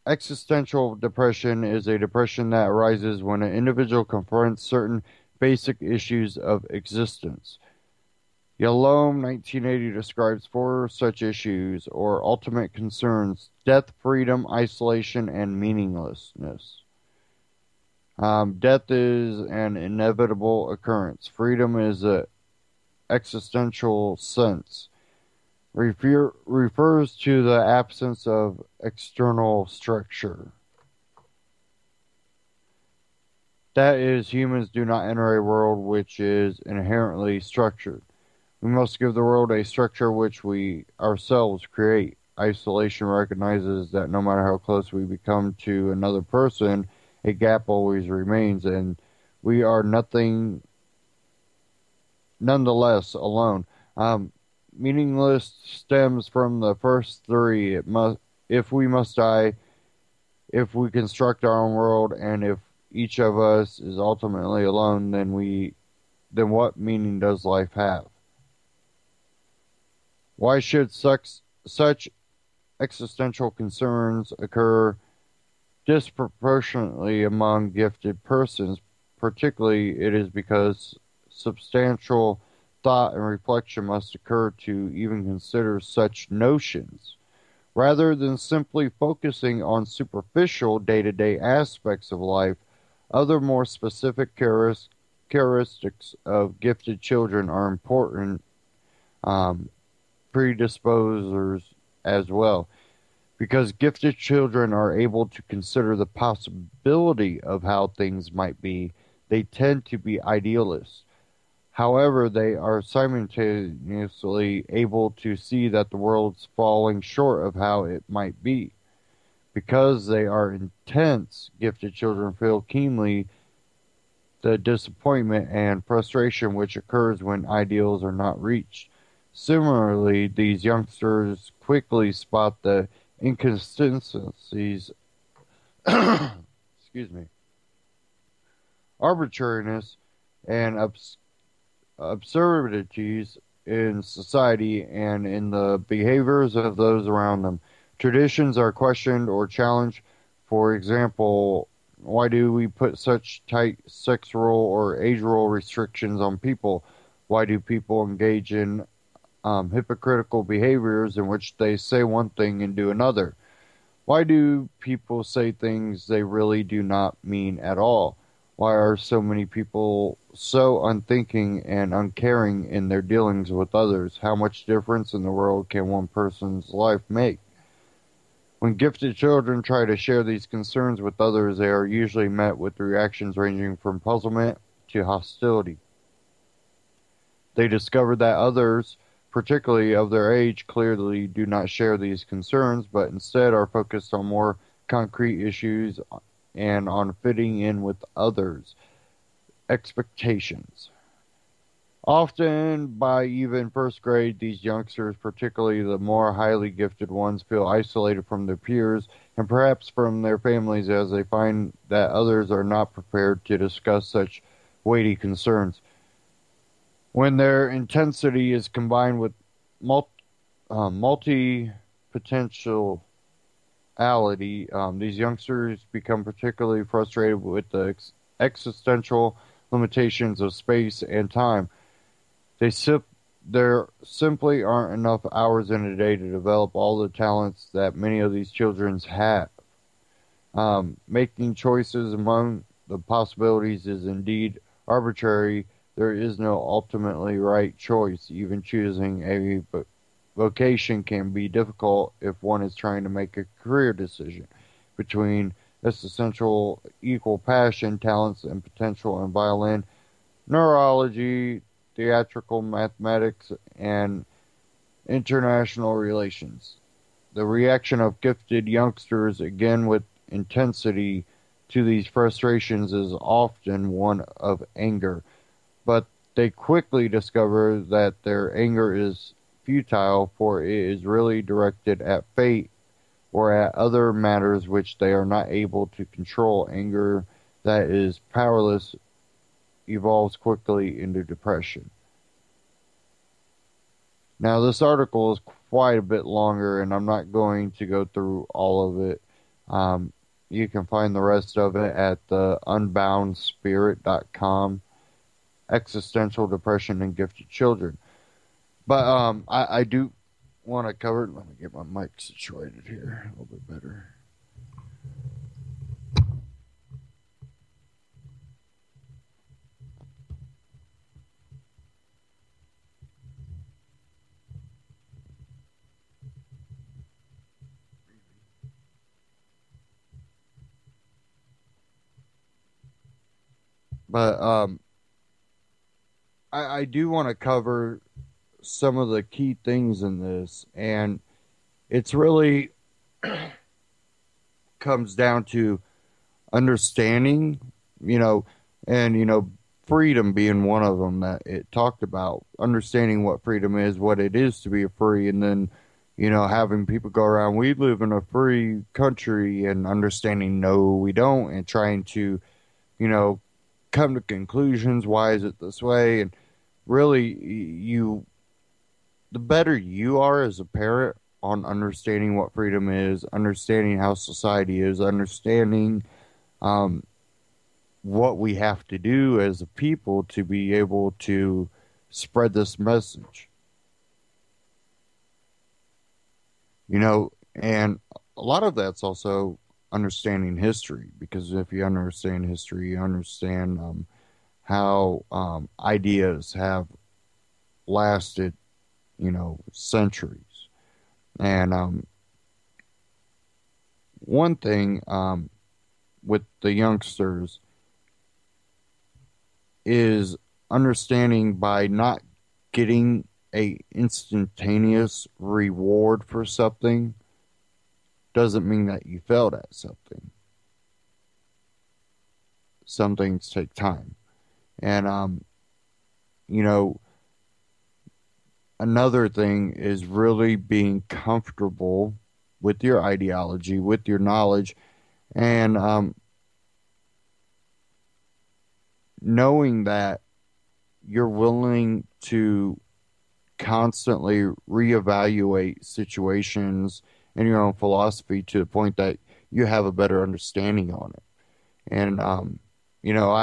Existential depression is a depression that arises when an individual confronts certain basic issues of existence. Yalom 1980 describes four such issues or ultimate concerns: death, freedom, isolation, and meaninglessness. Death is an inevitable occurrence. Freedom is an existential sense. Refers to the absence of external structure. That is, humans do not enter a world which is inherently structured. We must give the world a structure which we ourselves create. Isolation recognizes that no matter how close we become to another person, a gap always remains, and we are nothing nonetheless alone. Meaningless stems from the first three. If we must die, if we construct our own world, and if each of us is ultimately alone, then what meaning does life have? Why should such existential concerns occur disproportionately among gifted persons? Particularly, it is because substantial thought and reflection must occur to even consider such notions. Rather than simply focusing on superficial day-to-day aspects of life, other more specific characteristics of gifted children are important predisposers as well. Because gifted children are able to consider the possibility of how things might be, they tend to be idealists. However, they are simultaneously able to see that the world's falling short of how it might be. Because they are intense, gifted children feel keenly the disappointment and frustration which occurs when ideals are not reached. Similarly, these youngsters quickly spot the inconsistencies, excuse me, arbitrariness, and absurdities in society and in the behaviors of those around them. Traditions are questioned or challenged. For example, why do we put such tight sex role or age role restrictions on people? Why do people engage in hypocritical behaviors in which they say one thing and do another? Why do people say things they really do not mean at all? Why are so many people so unthinking and uncaring in their dealings with others? How much difference in the world can one person's life make? When gifted children try to share these concerns with others, they are usually met with reactions ranging from puzzlement to hostility. They discover that others, particularly of their age, clearly do not share these concerns, but instead are focused on more concrete issues and on fitting in with others' expectations. Often by even first grade, these youngsters, particularly the more highly gifted ones, feel isolated from their peers and perhaps from their families as they find that others are not prepared to discuss such weighty concerns. When their intensity is combined with multi potentiality, these youngsters become particularly frustrated with the existential limitations of space and time. There simply aren't enough hours in a day to develop all the talents that many of these children have. Making choices among the possibilities is indeed arbitrary. There is no ultimately right choice. Even choosing a vocation can be difficult if one is trying to make a career decision between essential equal passion, talents, and potential in violin, neurology, theatrical mathematics, and international relations. The reaction of gifted youngsters, again with intensity, to these frustrations is often one of anger, but they quickly discover that their anger is futile, for it is really directed at fate or at other matters which they are not able to control. Anger that is powerless evolves quickly into depression. Now, this article is quite a bit longer, and I'm not going to go through all of it. You can find the rest of it at the unboundspirit.com, Existential Depression in Gifted Children. But I do want to cover, let me get my mic situated here a little bit better. But I do want to cover some of the key things in this, and it's really comes down to understanding, you know, and freedom being one of them that it talked about. Understanding what freedom is, what it is to be free, and then having people go around, we live in a free country, and understanding no, we don't, and trying to you know come to conclusions. Why is it this way? And really, the better you are as a parent on understanding what freedom is, understanding how society is, understanding um, what we have to do as a people to be able to spread this message. And a lot of that's also understanding history, because if you understand history, you understand how ideas have lasted, centuries. And one thing with the youngsters is understanding by not getting a instantaneous reward for something doesn't mean that you failed at something. Some things take time. And another thing is really being comfortable with your ideology, with your knowledge, and knowing that you're willing to constantly reevaluate situations and your own philosophy to the point that you have a better understanding on it. And I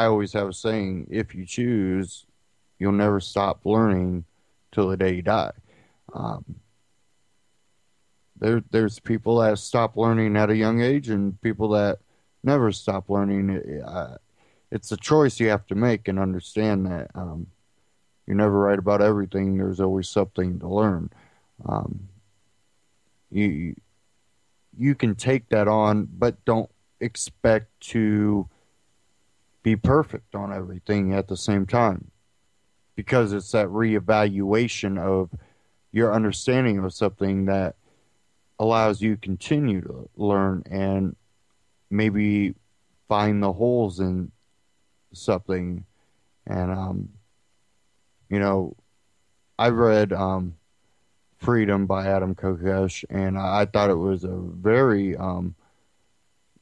always have a saying: if you choose, you'll never stop learning till the day you die. There's people that stop learning at a young age, and people that never stop learning. It's a choice you have to make, and understand that you're never right about everything. There's always something to learn. You can take that on, but don't expect to be perfect on everything at the same time, because it's that reevaluation of your understanding of something that allows you to continue to learn and maybe find the holes in something. And You know, I read Freedom by Adam Kokesh, and I thought it was a very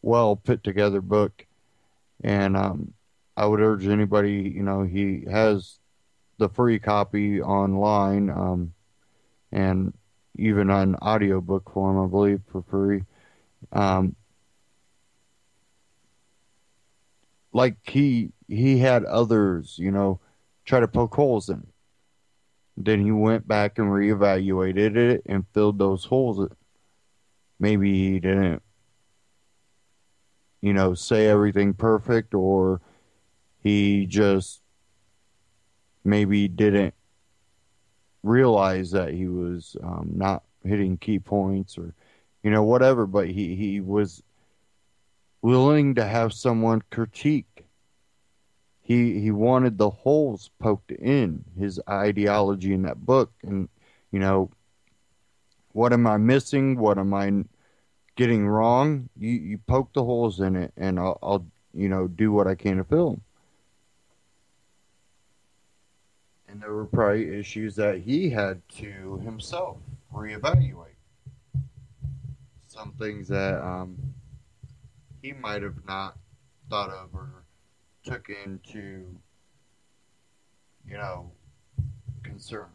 well put together book. And I would urge anybody, he has the free copy online, and even an audiobook form, I believe, for free. Um, like he had others, try to poke holes in. Then he went back and reevaluated it and filled those holes. Maybe he didn't, say everything perfect, or he just maybe didn't realize that he was not hitting key points, or whatever. But he was willing to have someone critique. He wanted the holes poked in his ideology in that book, and you know what am I missing? What am I getting wrong? You poke the holes in it, and I'll do what I can to fill them. And there were probably issues that he had to himself reevaluate. Some things that he might have not thought of or took into, you know, concern.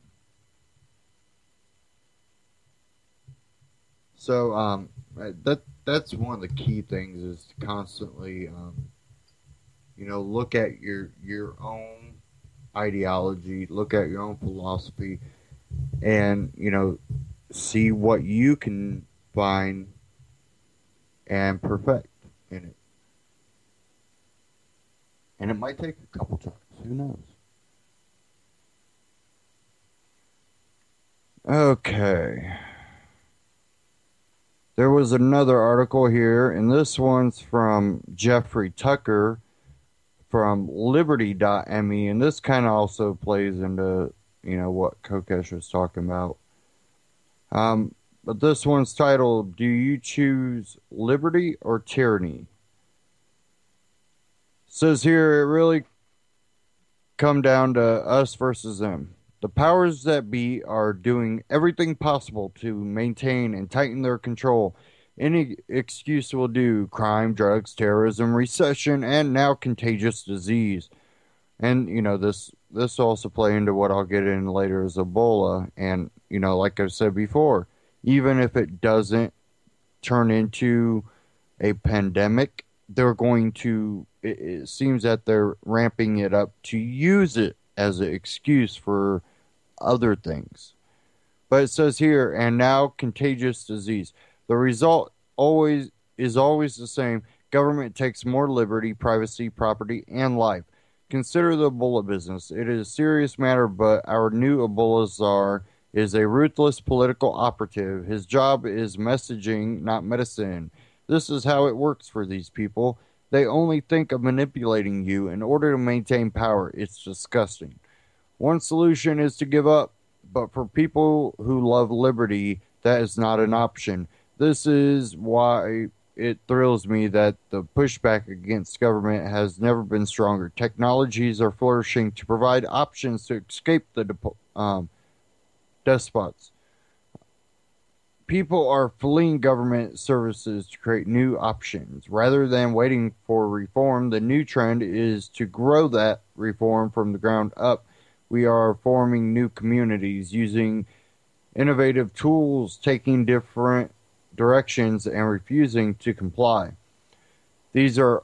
So that's one of the key things is to constantly, look at your own ideology, look at your own philosophy, and see what you can find and perfect in it. And it might take a couple tries. Who knows? Okay. There was another article here, and this one's from Jeffrey Tucker from Liberty.me, and this kind of also plays into, what Kokesh was talking about. But this one's titled, "Do You Choose Liberty or Tyranny?" Says here, it really come down to us versus them. The powers that be are doing everything possible to maintain and tighten their control. Any excuse will do: crime, drugs, terrorism, recession, and now contagious disease. And this also play into what I'll get in later is Ebola. And like I said before, even if it doesn't turn into a pandemic, they're going to. It seems that they're ramping it up to use it as an excuse for other things. But it says here, and now contagious disease. The result is always the same. Government takes more liberty, privacy, property, and life. Consider the Ebola business. It is a serious matter, but our new Ebola czar is a ruthless political operative. His job is messaging, not medicine. This is how it works for these people. They only think of manipulating you in order to maintain power. It's disgusting. One solution is to give up, but for people who love liberty, that is not an option. This is why it thrills me that the pushback against government has never been stronger. Technologies are flourishing to provide options to escape the despots. People are fleeing government services to create new options. Rather than waiting for reform, the new trend is to grow that reform from the ground up. We are forming new communities using innovative tools, taking different directions, and refusing to comply. These are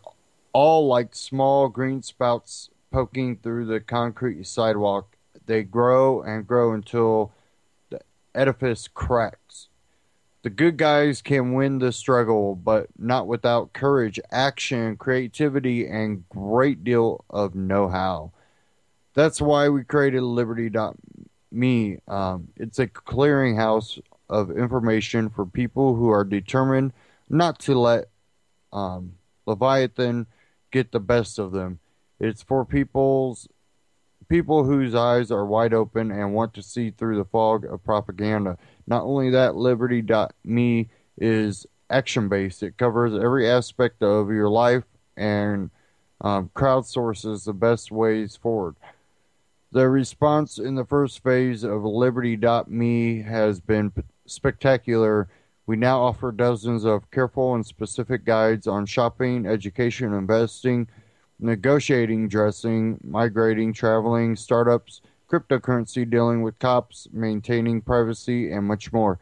all like small green sprouts poking through the concrete sidewalk. They grow and grow until the edifice cracks. The good guys can win the struggle, but not without courage, action, creativity, and great deal of know-how. That's why we created Liberty.me. It's a clearinghouse of information for people who are determined not to let Leviathan get the best of them. It's for people whose eyes are wide open and want to see through the fog of propaganda. Not only that, Liberty.me is action-based. It covers every aspect of your life and crowdsources the best ways forward. The response in the first phase of Liberty.me has been spectacular. We now offer dozens of careful and specific guides on shopping, education, investing, negotiating, dressing, migrating, traveling, startups, cryptocurrency, dealing with cops, maintaining privacy, and much more.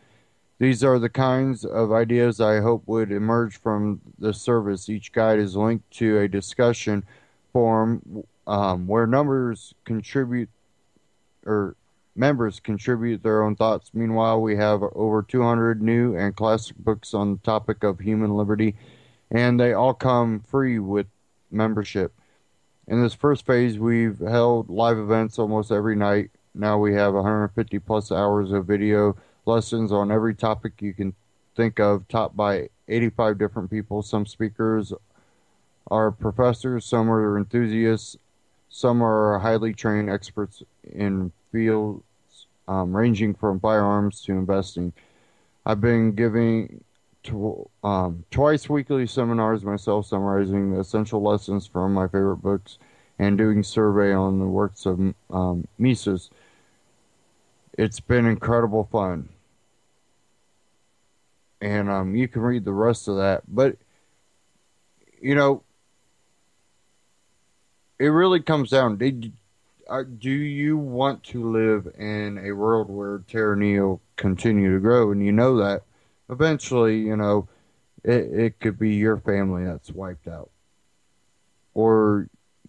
These are the kinds of ideas I hope would emerge from the service. Each guide is linked to a discussion forum where members contribute their own thoughts. Meanwhile, we have over 200 new and classic books on the topic of human liberty, and they all come free with membership. In this first phase, we've held live events almost every night. Now we have 150 plus hours of video lessons on every topic you can think of, taught by 85 different people. Some speakers are professors, some are enthusiasts, some are highly trained experts in fields ranging from firearms to investing. I've been giving twice weekly seminars myself, summarizing the essential lessons from my favorite books and doing survey on the works of Mises. It's been incredible fun. And you can read the rest of that. But, you know, it really comes down. Do you want to live in a world where tyranny will continue to grow? And you know that eventually, you know, it could be your family that's wiped out. Or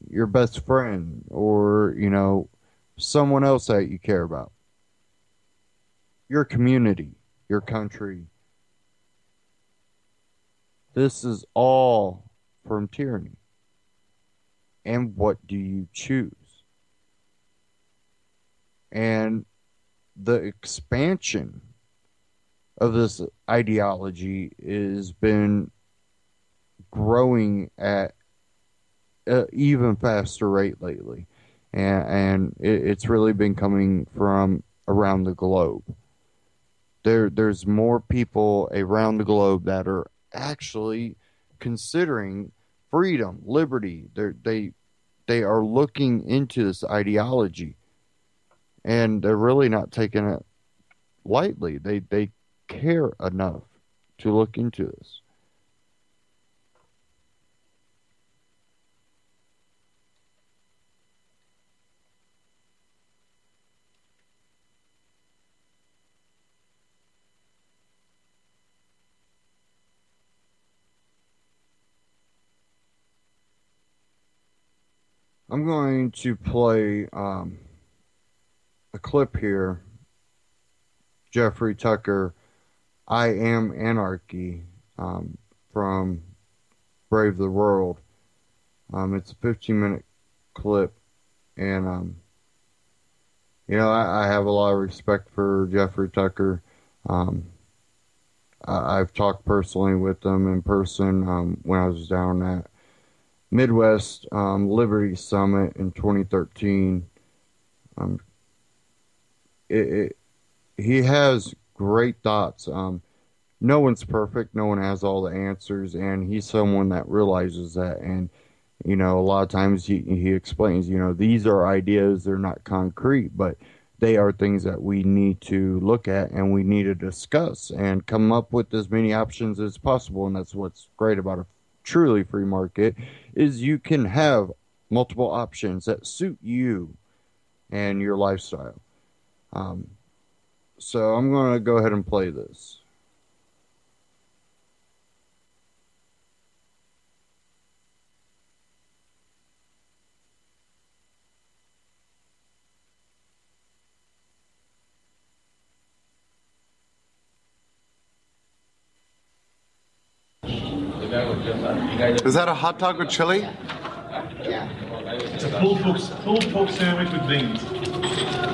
your best friend. Or, you know, someone else that you care about. Your community. Your country. This is all from tyranny. And what do you choose? And the expansion of this ideology has been growing at an even faster rate lately. And it's really been coming from around the globe. There's more people around the globe that are actually considering freedom, liberty. They are looking into this ideology, and they're really not taking it lightly. They care enough to look into this. I'm going to play a clip here. Jeffrey Tucker, I Am Anarchy, from Brave the World. It's a 15-minute clip, and you know, I have a lot of respect for Jeffrey Tucker. I've talked personally with him in person when I was down at Midwest Liberty Summit in 2013. He has great thoughts. No one's perfect. No one has all the answers, and he's someone that realizes that. And you know, a lot of times he explains, you know, these are ideas. They're not concrete, but they are things that we need to look at and we need to discuss and come up with as many options as possible. And that's what's great about a truly free market, is you can have multiple options that suit you and your lifestyle. So I'm going to go ahead and play this. Is that a hot dog with chili? Yeah. It's a pulled pork sandwich with beans.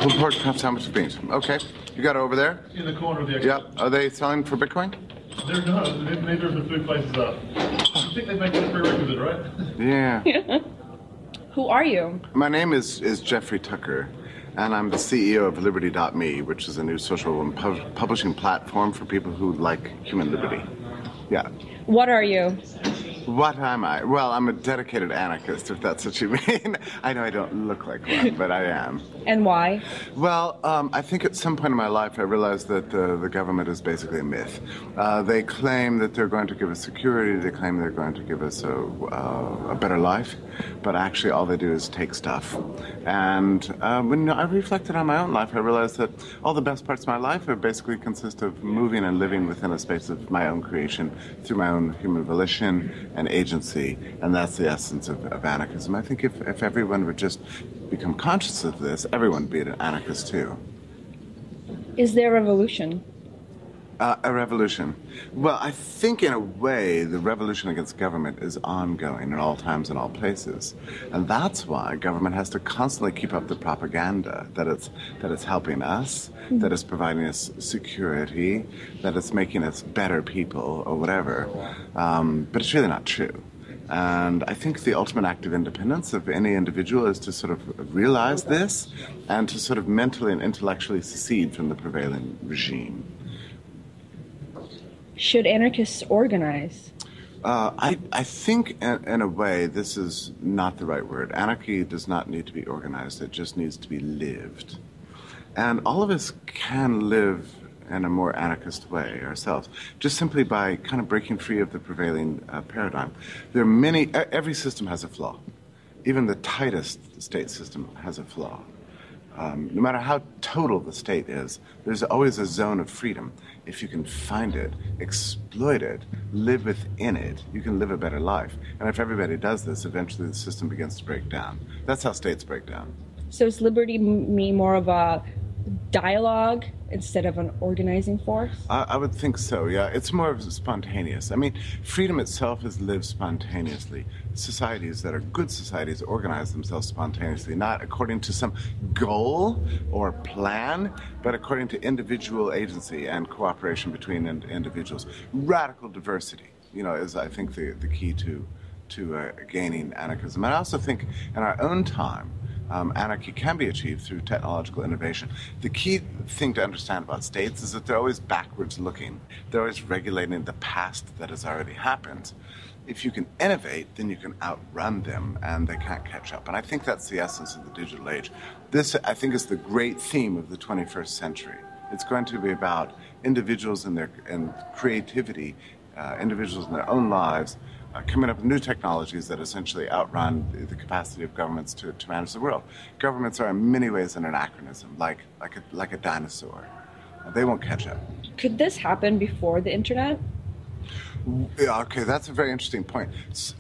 Pulled pork sandwich with beans. Okay. You got it over there? In the corner of the expo. Yeah. Are they selling for Bitcoin? They're not. Neither of the food places are. I think they make it a prerequisite, right? Yeah. Who are you? My name is Jeffrey Tucker, and I'm the CEO of Liberty.me, which is a new social and publishing platform for people who like human liberty. Yeah. What are you? What am I? Well, I'm a dedicated anarchist, if that's what you mean. I know I don't look like one, but I am. And why? Well, I think at some point in my life I realized that the government is basically a myth. They claim that they're going to give us security, they claim they're going to give us a better life, but actually all they do is take stuff. And when I reflected on my own life, I realized that all the best parts of my life basically consist of moving and living within a space of my own creation through my own human volition and agency, and that's the essence of anarchism. I think if everyone would just become conscious of this, everyone would be an anarchist too. Is there a revolution? A revolution. Well, I think in a way the revolution against government is ongoing at all times and all places. And that's why government has to constantly keep up the propaganda that it's helping us, that it's providing us security, that it's making us better people or whatever. But it's really not true. And I think the ultimate act of independence of any individual is to sort of realize this and to sort of mentally and intellectually secede from the prevailing regime. Should anarchists organize? I think, in a way, this is not the right word. Anarchy does not need to be organized. It just needs to be lived. And all of us can live in a more anarchist way ourselves, just simply by kind of breaking free of the prevailing paradigm. There are many, every system has a flaw. Even the tightest state system has a flaw. No matter how total the state is, there's always a zone of freedom. If you can find it, exploit it, live within it, you can live a better life. And if everybody does this, eventually the system begins to break down. That's how states break down. So is liberty mean more of a dialogue instead of an organizing force? I would think so, yeah. It's more of spontaneous. I mean, freedom itself is lived spontaneously. Societies that are good societies organize themselves spontaneously, not according to some goal or plan, but according to individual agency and cooperation between individuals. Radical diversity, is, I think, the key to gaining anarchism. And I also think in our own time, anarchy can be achieved through technological innovation. The key thing to understand about states is that they're always backwards looking. They're always regulating the past that has already happened. If you can innovate, then you can outrun them and they can't catch up. And I think that's the essence of the digital age. This, I think, is the great theme of the 21st century. It's going to be about individuals and creativity, individuals in their own lives, coming up with new technologies that essentially outrun the governments to manage the world. Governments are in many ways an anachronism, like a dinosaur. They won't catch up. Could this happen before the internet? Yeah, okay, that's a very interesting point.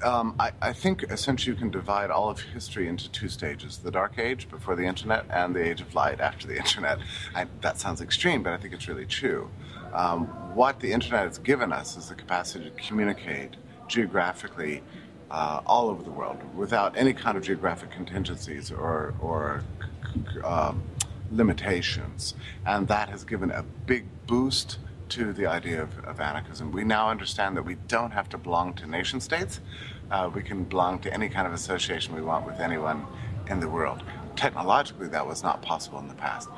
I think essentially you can divide all of history into two stages: the Dark Age before the internet and the Age of Light after the internet. That sounds extreme, but I think it's really true. What the internet has given us is the capacity to communicate geographically all over the world without any kind of geographic contingencies or limitations. And that has given a big boost to the idea of anarchism. We now understand that we don't have to belong to nation states. We can belong to any kind of association we want with anyone in the world. Technologically, that was not possible in the past.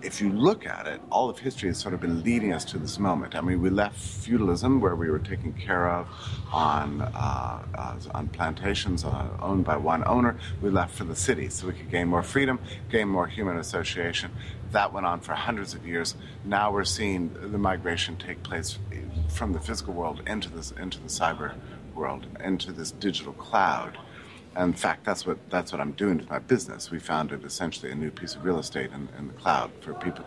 If you look at it, all of history has sort of been leading us to this moment. I mean, we left feudalism, where we were taken care of on plantations owned by one owner. We left for the cities so we could gain more freedom, gain more human association. That went on for hundreds of years. Now we're seeing the migration take place from the physical world into the cyber world, into this digital cloud. And in fact, that's what I'm doing with my business. We founded essentially a new piece of real estate in the cloud for people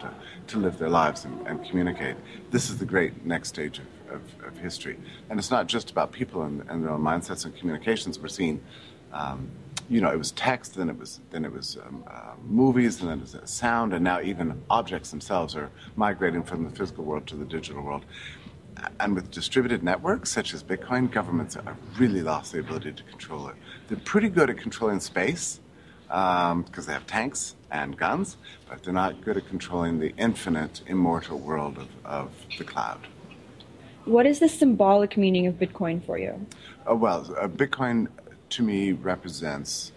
to live their lives and communicate. This is the great next stage of history. And it's not just about people and their own mindsets and communications. We're seeing, it was text, then it was movies, and then it was sound, and now even objects themselves are migrating from the physical world to the digital world. And with distributed networks such as Bitcoin, governments have really lost the ability to control it. They're pretty good at controlling space because they have tanks and guns, but they're not good at controlling the infinite, immortal world of the cloud. What is the symbolic meaning of Bitcoin for you? Bitcoin to me represents,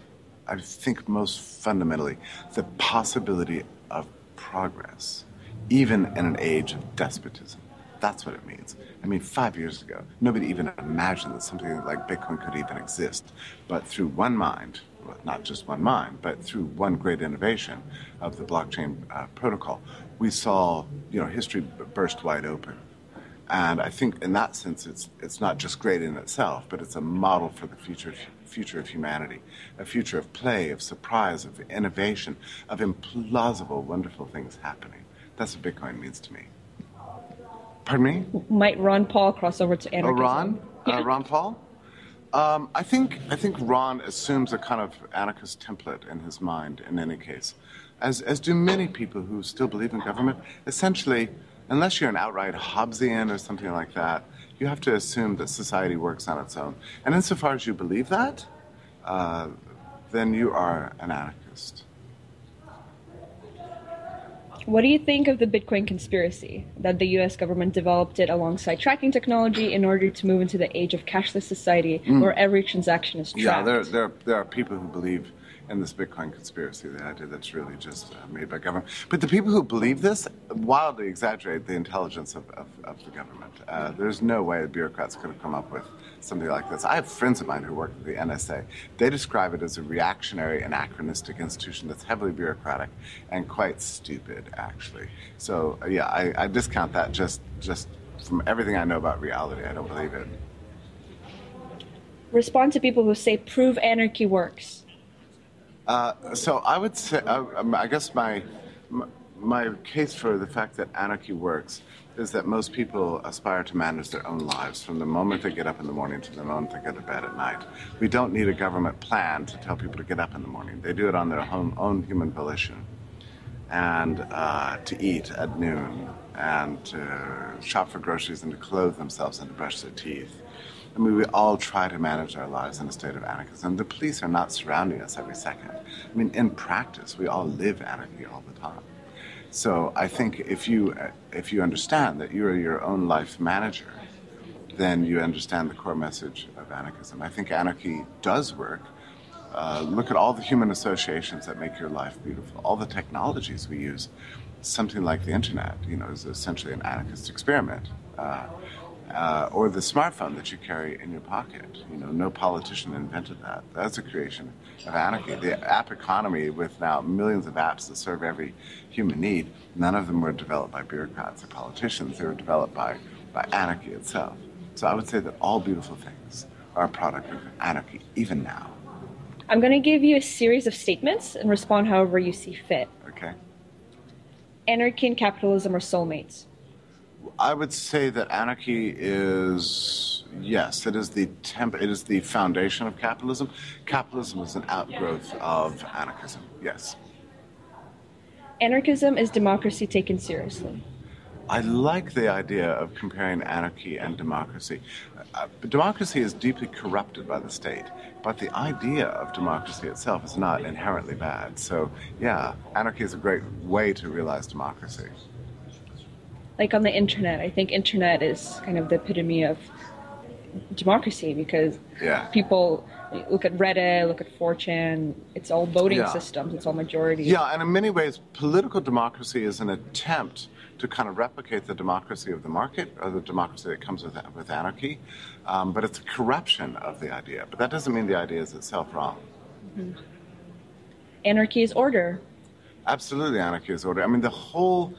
I think most fundamentally, the possibility of progress, even in an age of despotism. That's what it means. I mean, 5 years ago, nobody even imagined that something like Bitcoin could even exist. But through one mind, well, not just one mind, but through one great innovation of the blockchain protocol, we saw, history burst wide open. And I think in that sense, it's not just great in itself, but it's a model for the future of humanity, a future of play, of surprise, of innovation, of implausible, wonderful things happening. That's what Bitcoin means to me. Pardon me? Might Ron Paul cross over to anarchism? Ron? Yeah. Ron Paul? I think Ron assumes a kind of anarchist template in his mind in any case, as do many people who still believe in government. Essentially, unless you're an outright Hobbesian or something like that, you have to assume that society works on its own. And insofar as you believe that, then you are an anarchist. What do you think of the Bitcoin conspiracy, that the US government developed it alongside tracking technology in order to move into the age of cashless society where every transaction is tracked? Yeah, there are people who believe in this Bitcoin conspiracy, the idea that's really just made by government. But the people who believe this wildly exaggerate the intelligence of the government. There's no way the bureaucrats could have come up with something like this. I have friends of mine who work at the NSA. They describe it as a reactionary, anachronistic institution that's heavily bureaucratic and quite stupid, actually. So, yeah, I discount that just from everything I know about reality. I don't believe it. Respond to people who say prove anarchy works. So I would say, I guess my case for the fact that anarchy works is that most people aspire to manage their own lives from the moment they get up in the morning to the moment they go to bed at night. We don't need a government plan to tell people to get up in the morning. They do it on their own human volition. And to eat at noon, and to shop for groceries, and to clothe themselves, and to brush their teeth. I mean, we all try to manage our lives in a state of anarchism. The police are not surrounding us every second. I mean, in practice, we all live anarchy all the time. So I think if you understand that you are your own life manager, then you understand the core message of anarchism. I think anarchy does work. Look at all the human associations that make your life beautiful. All the technologies we use. Something like the internet, is essentially an anarchist experiment. Or the smartphone that you carry in your pocket. No politician invented that. That's a creation of anarchy. The app economy, with now millions of apps that serve every human need, none of them were developed by bureaucrats or politicians. They were developed by anarchy itself. So I would say that all beautiful things are a product of anarchy, even now. I'm going to give you a series of statements and respond however you see fit. Okay. Anarchy and capitalism are soulmates. I would say that anarchy is, yes, it is the foundation of capitalism. Capitalism is an outgrowth of anarchism, yes. Anarchism is democracy taken seriously. I like the idea of comparing anarchy and democracy. Democracy is deeply corrupted by the state, but the idea of democracy itself is not inherently bad. So, yeah, anarchy is a great way to realize democracy. Like on the internet, I think internet is kind of the epitome of democracy because people look at Reddit, look at 4chan, it's all voting systems, it's all majority. Yeah, and in many ways, political democracy is an attempt to kind of replicate the democracy of the market or the democracy that comes with anarchy, but it's a corruption of the idea. But that doesn't mean the idea is itself wrong. Mm-hmm. Anarchy is order. Absolutely, anarchy is order. I mean, the whole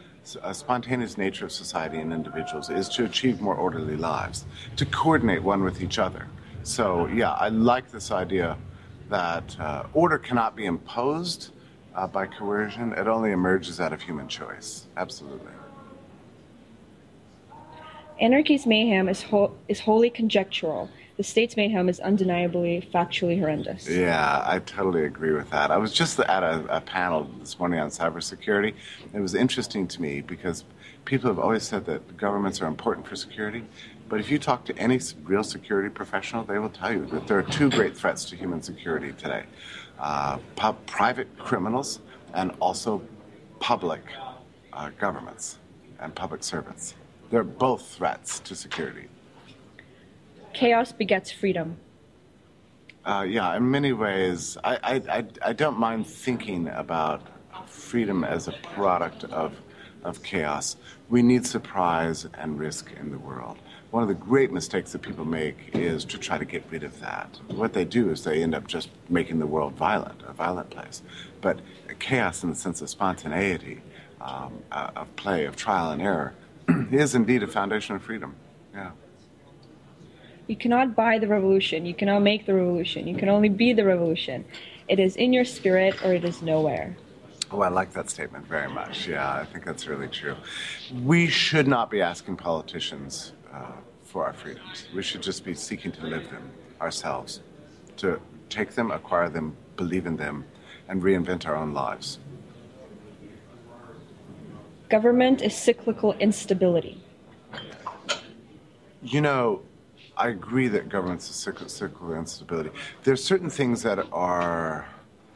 spontaneous nature of society and individuals is to achieve more orderly lives, to coordinate one with each other. So, yeah, I like this idea that order cannot be imposed by coercion. It only emerges out of human choice. Absolutely. Anarchy's mayhem is wholly conjectural. The state's mayhem is undeniably factually horrendous. Yeah, I totally agree with that. I was just at a panel this morning on cybersecurity. It was interesting to me because people have always said that governments are important for security. But if you talk to any real security professional, they will tell you that there are two great threats to human security today. Private criminals and also public governments and public servants. They're both threats to security. Chaos begets freedom. Yeah, in many ways, I don't mind thinking about freedom as a product of of chaos. We need surprise and risk in the world. One of the great mistakes that people make is to try to get rid of that. What they do is they end up just making the world violent, a violent place. But chaos in the sense of spontaneity, of play, of trial and error, is indeed a foundation of freedom. Yeah. You cannot buy the revolution. You cannot make the revolution. You can only be the revolution. It is in your spirit or it is nowhere. Oh, I like that statement very much. Yeah, I think that's really true. We should not be asking politicians for our freedoms. We should just be seeking to live them ourselves, to take them, acquire them, believe in them, and reinvent our own lives. Government is cyclical instability. You know, I agree that government's a cyclical instability. There's certain things that are...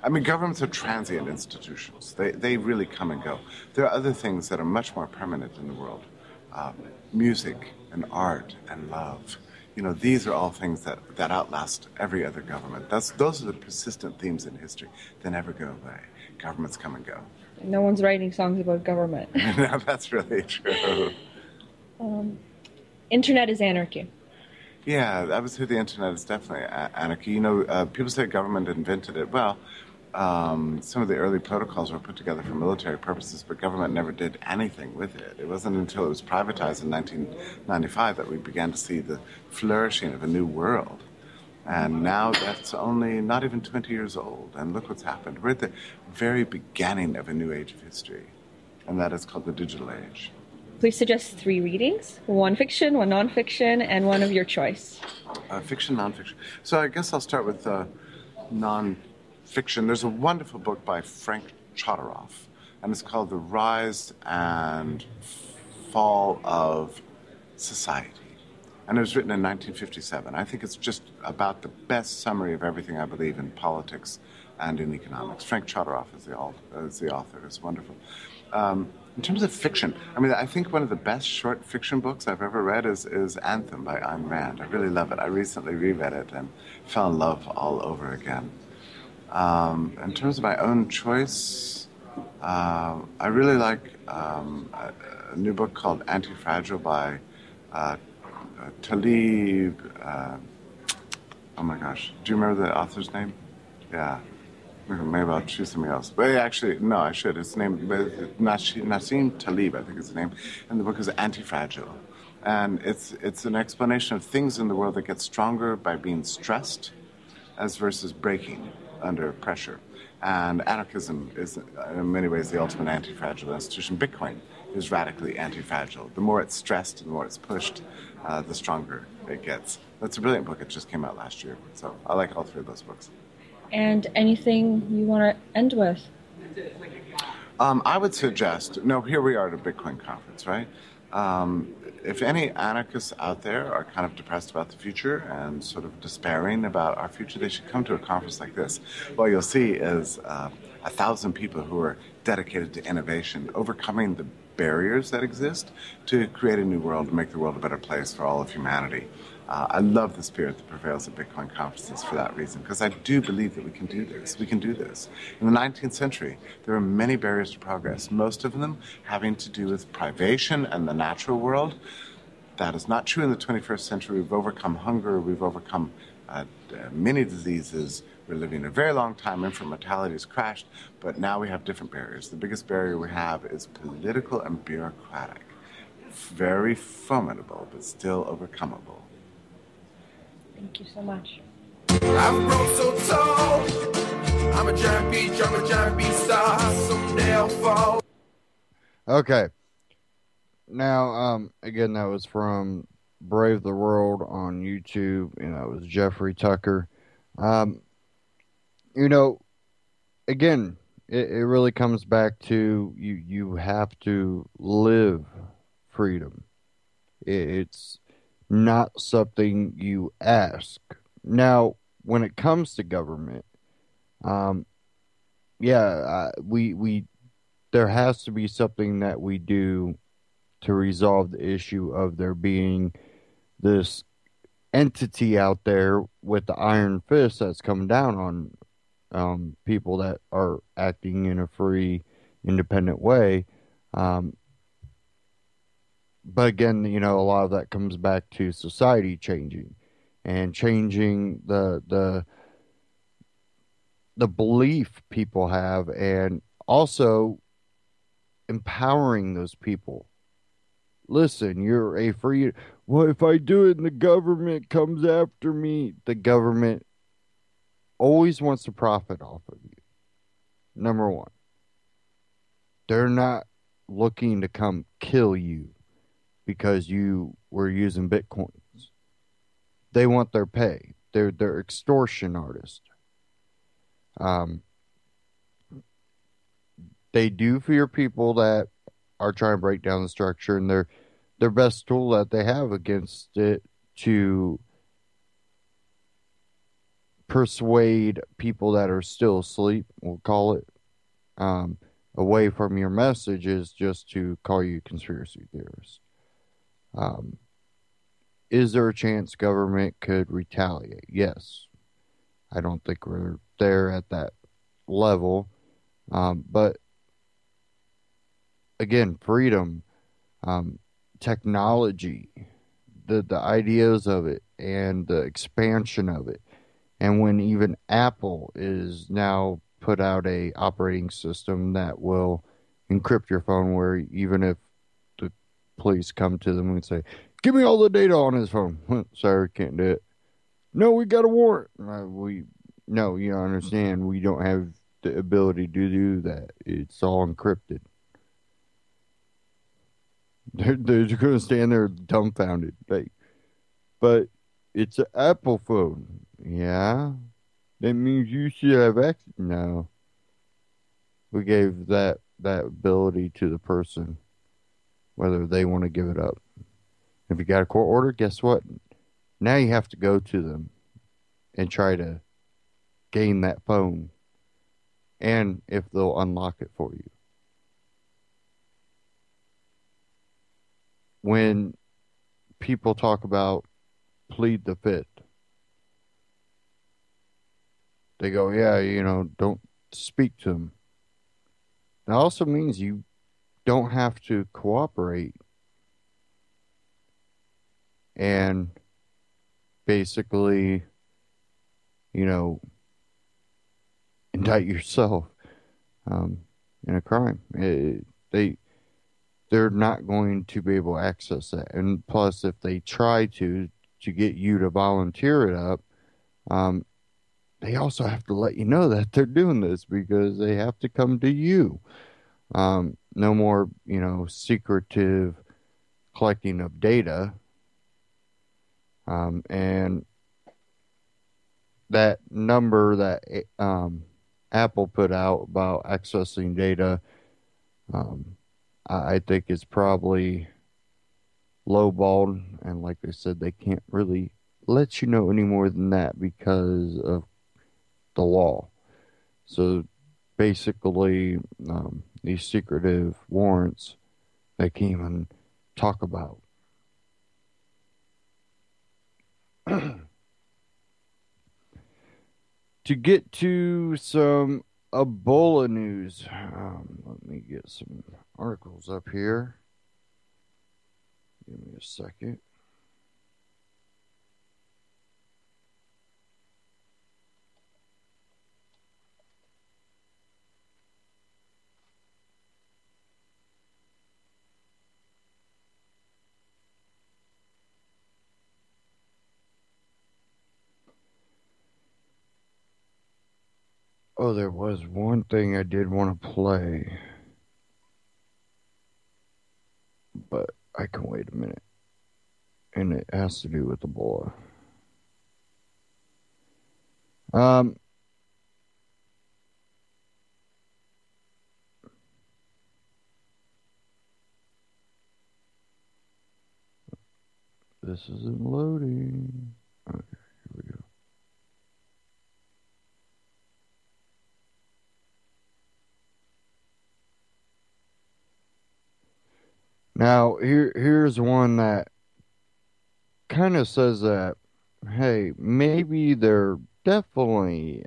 I mean, governments are transient institutions. They really come and go. There are other things that are much more permanent in the world. Music and art and love. You know, these are all things that outlast every other government. Those are the persistent themes in history. They never go away. Governments come and go. No one's writing songs about government. No, that's really true. Internet is anarchy. Yeah, I would say the internet is definitely anarchy. You know, people say government invented it. Well, some of the early protocols were put together for military purposes, but government never did anything with it. It wasn't until it was privatized in 1995 that we began to see the flourishing of a new world. And now that's only not even 20 years old. And look what's happened. We're at the very beginning of a new age of history, and that is called the digital age. Please suggest 3 readings, 1 fiction, 1 nonfiction, and 1 of your choice. Fiction, nonfiction. So I guess I'll start with nonfiction. There's a wonderful book by Frank Chodoroff, and it's called The Rise and Fall of Society. And it was written in 1957. I think it's just about the best summary of everything I believe in politics and in economics. Frank Chodoroff is the author. It's wonderful. In terms of fiction, I mean, I think one of the best short fiction books I've ever read is Anthem by Ayn Rand. I really love it. I recently reread it and fell in love all over again. In terms of my own choice, I really like a new book called Anti-Fragile by Talib. Oh my gosh, do you remember the author's name? Yeah. Maybe I'll choose something else. But actually, no, I should. It's named Nassim Talib, I think is the name. And the book is Anti-Fragile. And it's an explanation of things in the world that get stronger by being stressed as versus breaking under pressure. And anarchism is, in many ways, the ultimate anti-fragile institution. Bitcoin is radically anti-fragile. The more it's stressed, the more it's pushed, the stronger it gets. That's a brilliant book. It just came out last year. So I like all 3 of those books. And anything you want to end with? I would suggest, here we are at a Bitcoin conference, right? If any anarchists out there are kind of depressed about the future and sort of despairing about our future, they should come to a conference like this. What you'll see is 1,000 people who are dedicated to innovation, overcoming the barriers that exist to create a new world, to make the world a better place for all of humanity. I love the spirit that prevails at Bitcoin conferences for that reason, because I do believe that we can do this. We can do this. In the 19th century, there were many barriers to progress, most of them having to do with privation and the natural world. That is not true in the 21st century. We've overcome hunger. We've overcome many diseases. We're living a very long time. Infant mortality has crashed, but now we have different barriers. The biggest barrier we have is political and bureaucratic. Very formidable, but still overcomable. Thank you so much. I've grown so tall. I'm a giant beach star. Someday I'll fall. Okay. Now, again, that was from Brave the World on YouTube, and that was Jeffrey Tucker. Again, it really comes back to you have to live freedom. It's not something you ask. Now, when it comes to government, we there has to be something that we do to resolve the issue of there being this entity out there with the iron fist that's come down on people that are acting in a free, independent way. but again, a lot of that comes back to society changing and changing the belief people have, and also empowering those people. Listen, you're a free. Well, if I do it and the government comes after me, the government always wants to profit off of you. Number one, they're not looking to come kill you because you were using Bitcoins. They want their pay. They're extortion artists. Um, they do fear people that are trying to break down the structure, and their best tool that they have against it to persuade people that are still asleep, we'll call it, um, away from your message is just to call you conspiracy theorists. Um, is there a chance government could retaliate? Yes. I don't think we're there at that level. But again, freedom, technology, the ideas of it, and the expansion of it. And when even Apple is now put out a operating system that will encrypt your phone, where even if the police come to them and say, "Give me all the data on his phone," sorry, can't do it. No, we got a warrant. We no, you don't understand. We don't have the ability to do that. It's all encrypted. They're just going to stand there dumbfounded. But it's an Apple phone. Yeah, that means you should have access. No, we gave that ability to the person, whether they want to give it up. If you got a court order, guess what? Now you have to go to them and try to gain that phone, and if they'll unlock it for you. When people talk about plead the fifth, they go, yeah, don't speak to them. That also means you don't have to cooperate and basically, indict yourself in a crime. They're not going to be able to access that. And plus, if they try to get you to volunteer it up, they also have to let you know that they're doing this because they have to come to you. No more, secretive collecting of data. And that number that Apple put out about accessing data, I think is probably lowballed. And like they said, they can't really let you know any more than that because of the law. So basically, these secretive warrants, they can't even talk about. To get to some Ebola news, let me get some articles up here. Give me a second. Oh, there was one thing I did want to play, but I can wait a minute. And it has to do with Ebola. This isn't loading. Okay, here we go. Now, here's one that kind of says that, hey, maybe they're definitely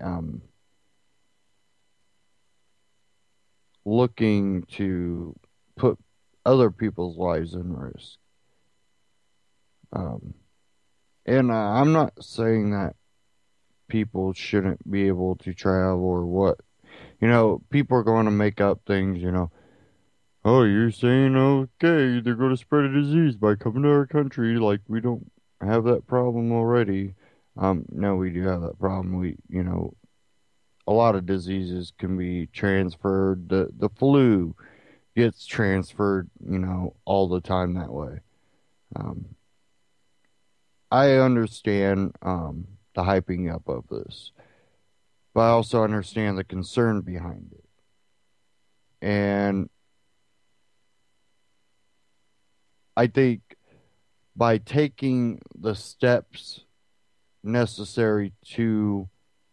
looking to put other people's lives in risk. And I'm not saying that people shouldn't be able to travel or what. People are going to make up things, Oh, you're saying, okay, they're going to spread a disease by coming to our country. Like, we don't have that problem already. No, we do have that problem. A lot of diseases can be transferred. The flu gets transferred, all the time that way. Um, I understand, the hyping up of this, but I also understand the concern behind it. And I think by taking the steps necessary to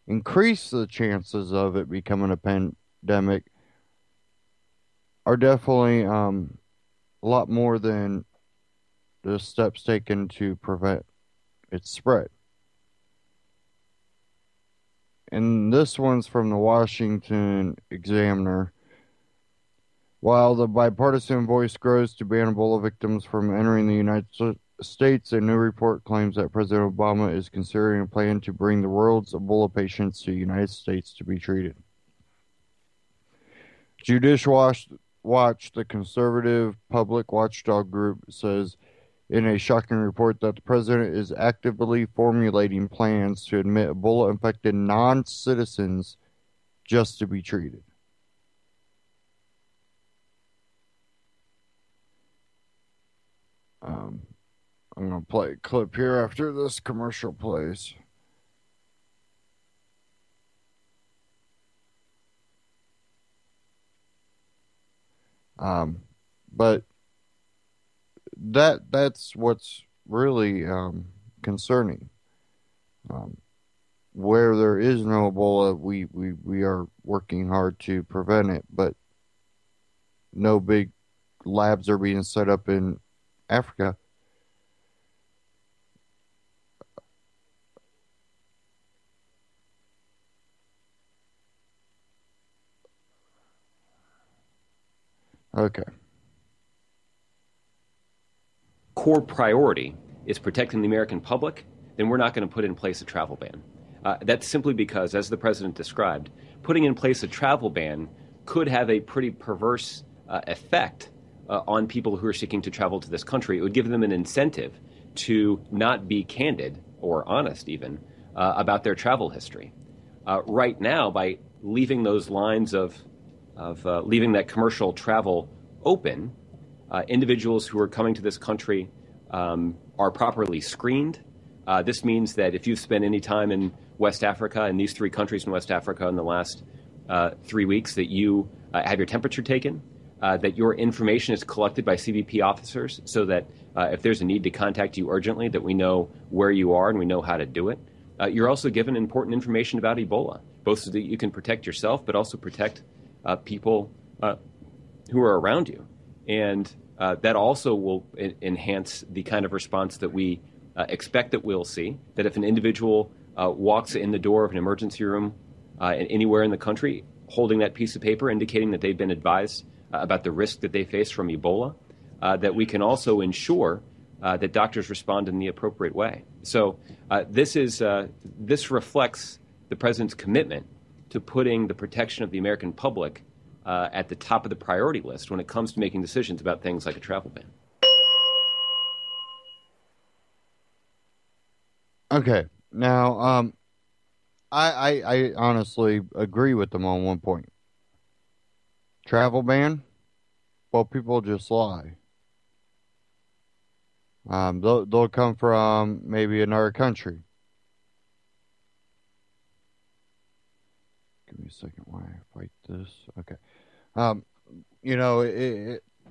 increase the chances of it becoming a pandemic are definitely a lot more than the steps taken to prevent its spread. And this one's from the Washington Examiner. While the bipartisan voice grows to ban Ebola victims from entering the United States, a new report claims that President Obama is considering a plan to bring the world's Ebola patients to the United States to be treated. Judicial Watch, the conservative public watchdog group, says in a shocking report that the president is actively formulating plans to admit Ebola-infected non-citizens just to be treated. I'm going to play a clip here after this commercial plays. But that's what's really concerning. Where there is no Ebola, we are working hard to prevent it, but no big labs are being set up in Africa. Okay. Core priority is protecting the American public, then we're not going to put in place a travel ban. That's simply because, as the president described, putting in place a travel ban could have a pretty perverse effect on people who are seeking to travel to this country. It would give them an incentive to not be candid or honest even about their travel history. Right now, by leaving those lines of leaving that commercial travel open, individuals who are coming to this country are properly screened. This means that if you've spent any time in West Africa, in these 3 countries in West Africa in the last 3 weeks, that you have your temperature taken, that your information is collected by CBP officers so that if there's a need to contact you urgently, that we know where you are and we know how to do it. You're also given important information about Ebola, both so that you can protect yourself, but also protect people who are around you. And that also will enhance the kind of response that we expect that we'll see, that if an individual walks in the door of an emergency room anywhere in the country holding that piece of paper indicating that they've been advised about the risk that they face from Ebola, that we can also ensure that doctors respond in the appropriate way. So this reflects the president's commitment to putting the protection of the American public at the top of the priority list when it comes to making decisions about things like a travel ban. Okay, now I honestly agree with them on one point. Travel ban? Well, people just lie. They'll come from maybe another country. Give me a second while I fight this. Okay.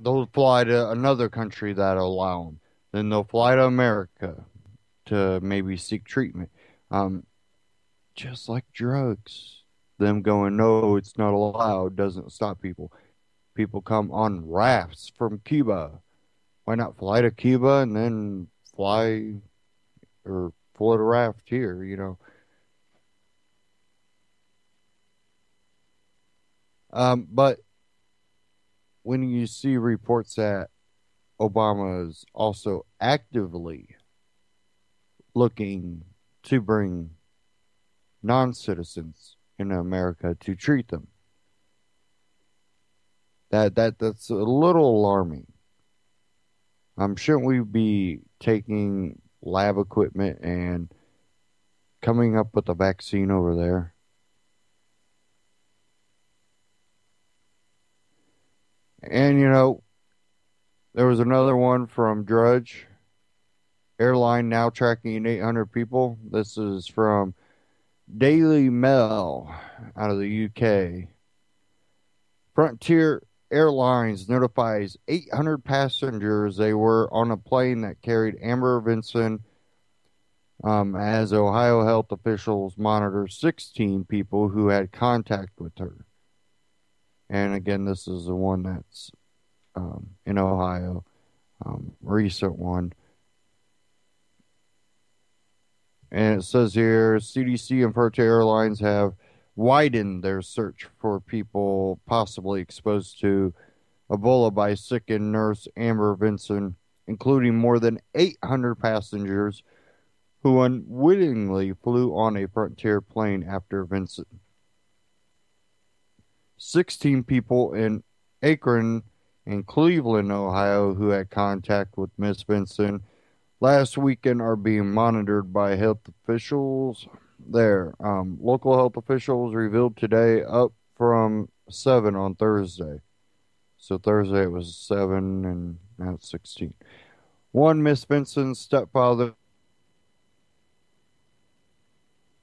They'll fly to another country that'll allow them. Then they'll fly to America to maybe seek treatment. Just like drugs. Them going, no, it's not allowed, doesn't stop people. People come on rafts from Cuba. Why not fly to Cuba and then fly or float a raft here, But when you see reports that Obama is also actively looking to bring non-citizens in America to treat them. That's a little alarming. Shouldn't we be taking lab equipment and coming up with a vaccine over there? And there was another one from Drudge. Airline now tracking 800 people. This is from Daily Mail out of the UK. Frontier Airlines notifies 800 passengers they were on a plane that carried Amber Vinson, as Ohio health officials monitor 16 people who had contact with her. And again, this is the one that's in Ohio, recent one. And it says here, CDC and Frontier Airlines have widened their search for people possibly exposed to Ebola by sickened nurse Amber Vinson, including more than 800 passengers who unwittingly flew on a Frontier plane after Vinson. 16 people in Akron and Cleveland, Ohio, who had contact with Miss Vinson last weekend are being monitored by health officials there. Local health officials revealed today, up from 7 on Thursday. So Thursday it was 7 and now it's 16. One, Miss Vinson's stepfather.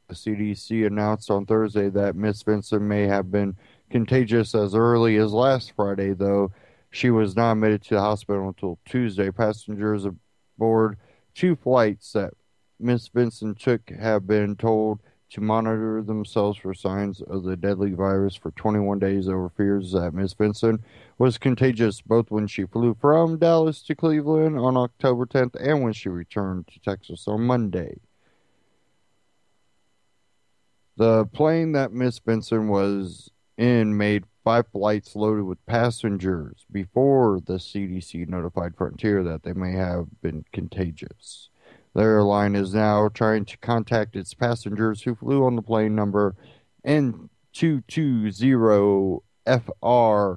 The CDC announced on Thursday that Miss Vinson may have been contagious as early as last Friday, though she was not admitted to the hospital until Tuesday. Passengers aboard 2 flights that Miss Vinson took have been told to monitor themselves for signs of the deadly virus for 21 days over fears that Miss Vinson was contagious both when she flew from Dallas to Cleveland on October 10th and when she returned to Texas on Monday. The plane that Miss Vinson was in made 5 flights loaded with passengers before the CDC notified Frontier that they may have been contagious. The airline is now trying to contact its passengers who flew on the plane number N220FR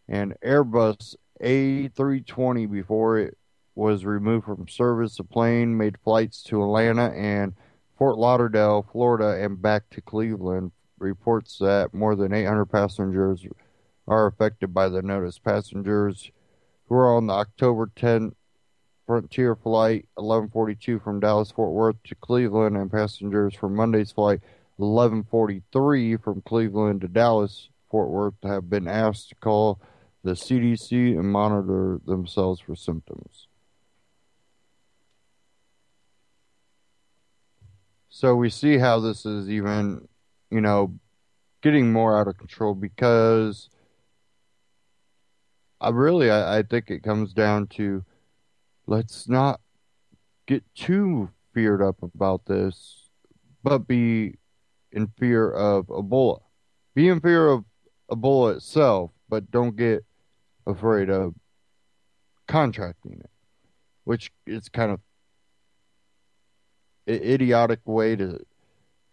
and Airbus A320 before it was removed from service. The plane made flights to Atlanta and Fort Lauderdale, Florida, and back to Cleveland. Reports that more than 800 passengers are affected by the notice. Passengers who are on the October 10th Frontier flight 1142 from Dallas Fort Worth to Cleveland and passengers from Monday's flight 1143 from Cleveland to Dallas Fort Worth have been asked to call the CDC and monitor themselves for symptoms. So we see how this is even, getting more out of control because I think it comes down to let's not get too feared up about this, but be in fear of Ebola. Be in fear of Ebola itself, but don't get afraid of contracting it, which is kind of an idiotic way to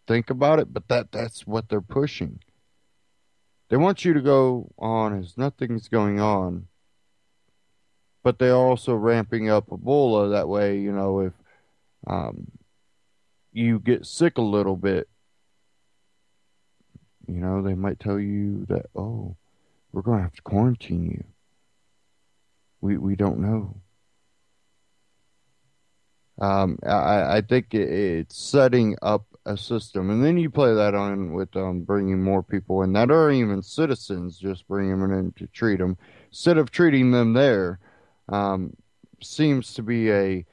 think about it, but that's what they're pushing. They want you to go on as nothing's going on, but they're also ramping up Ebola. That way, if you get sick a little bit, they might tell you that, oh, we're going to have to quarantine you. We don't know. I think it's setting up a system, and then you play that on with bringing more people in that aren't even citizens, just bring them in to treat them instead of treating them there. Seems to be a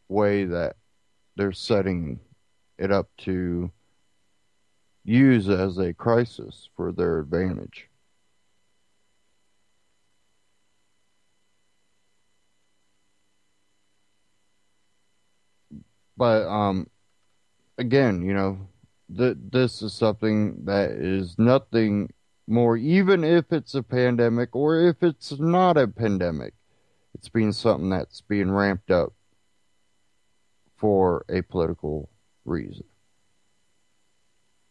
way that they're setting it up to use as a crisis for their advantage. But again, this is something that is nothing more, even if it's a pandemic or if it's not a pandemic. it's being something that's being ramped up for a political reason.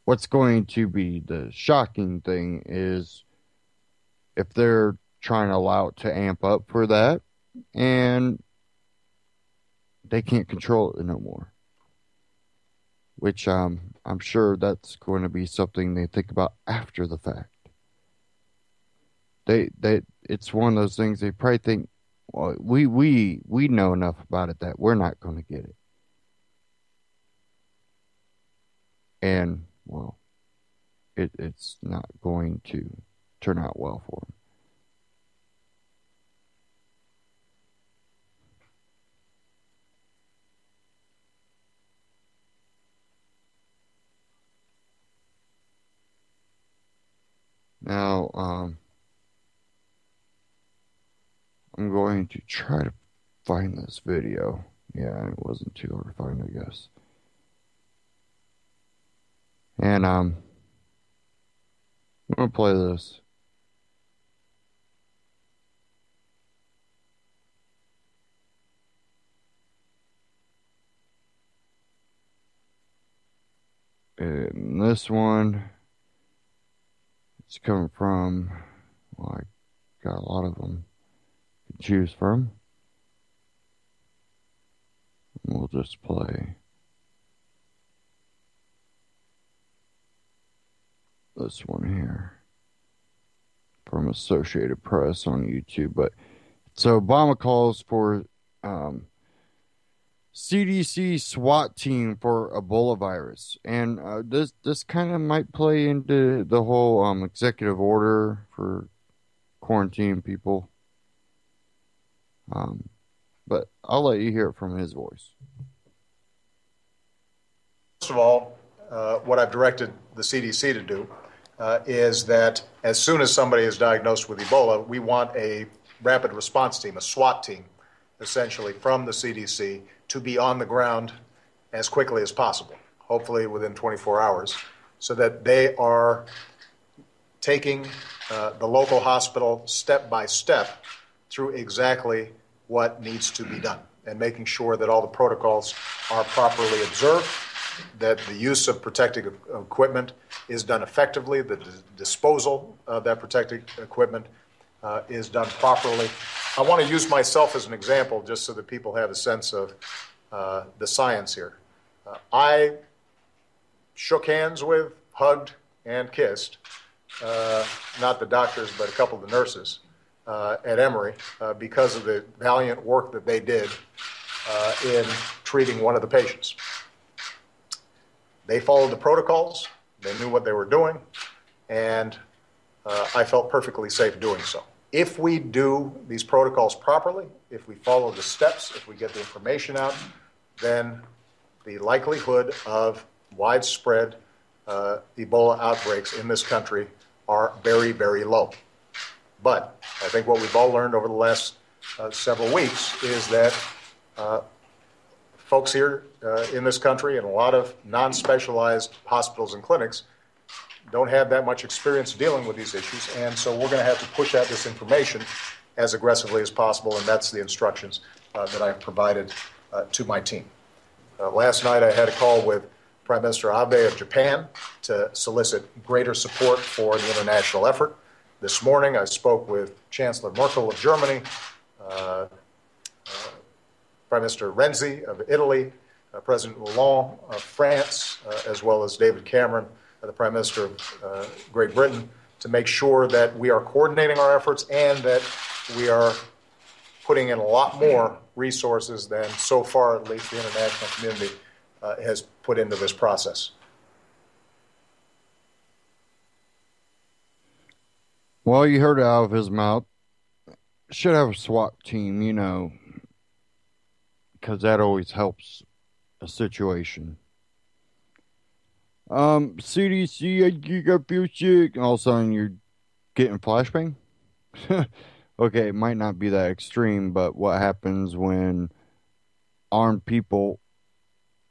What's going to be the shocking thing is if they're trying to allow it to amp up for that and they can't control it no more. Which I'm sure that's going to be something they think about after the fact. It's one of those things they probably think, well, we know enough about it that we're not going to get it. And, well, it's not going to turn out well for them. Now, I'm going to try to find this video. Yeah, it wasn't too hard to find, I guess. And I'm going to play this. And this one, it's coming from, well, I got a lot of them to choose from. We'll just play this one here from Associated Press on YouTube. But so Obama calls for CDC SWAT team for Ebola virus, and this kind of might play into the whole executive order for quarantine people. But I'll let you hear it from his voice. First of all, what I've directed the CDC to do is that as soon as somebody is diagnosed with Ebola, we want a rapid response team, a SWAT team, essentially from the CDC, to be on the ground as quickly as possible, hopefully within 24 hours, so that they are taking the local hospital step by step through exactly what needs to be done and making sure that all the protocols are properly observed, that the use of protective equipment is done effectively, that the disposal of that protective equipment is done properly. I want to use myself as an example just so that people have a sense of the science here. I shook hands with, hugged, and kissed, not the doctors, but a couple of the nurses at Emory because of the valiant work that they did in treating one of the patients. They followed the protocols, they knew what they were doing, and I felt perfectly safe doing so. If we do these protocols properly, if we follow the steps, if we get the information out, then the likelihood of widespread Ebola outbreaks in this country are very, very low. But I think what we've all learned over the last several weeks is that folks here in this country and a lot of non-specialized hospitals and clinics don't have that much experience dealing with these issues, and so we're going to have to push out this information as aggressively as possible, and that's the instructions that I've provided to my team. Last night I had a call with Prime Minister Abe of Japan to solicit greater support for the international effort. This morning I spoke with Chancellor Merkel of Germany, Prime Minister Renzi of Italy, President Hollande of France, as well as David Cameron, the Prime Minister of Great Britain, to make sure that we are coordinating our efforts and that we are putting in a lot more resources than so far, at least, the international community has put into this process. Well, you heard it out of his mouth. Should have a SWAT team, you know, because that always helps a situation. CDC, you got feel sick, and all of a sudden you're getting flashbang. Okay, it might not be that extreme, but what happens when armed people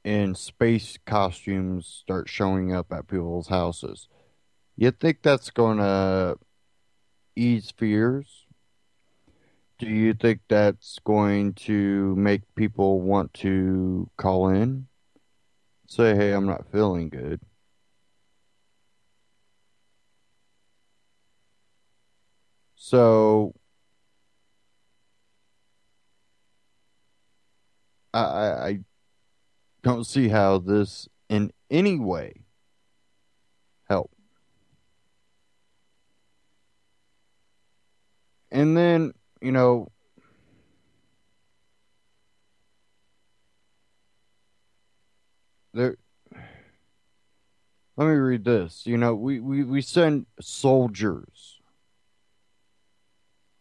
in space costumes start showing up at people's houses? You think that's going to ease fears? Do you think that's going to make people want to call in? Say, hey, I'm not feeling good. So I don't see how this in any way help. And then, there. Let me read this. We send soldiers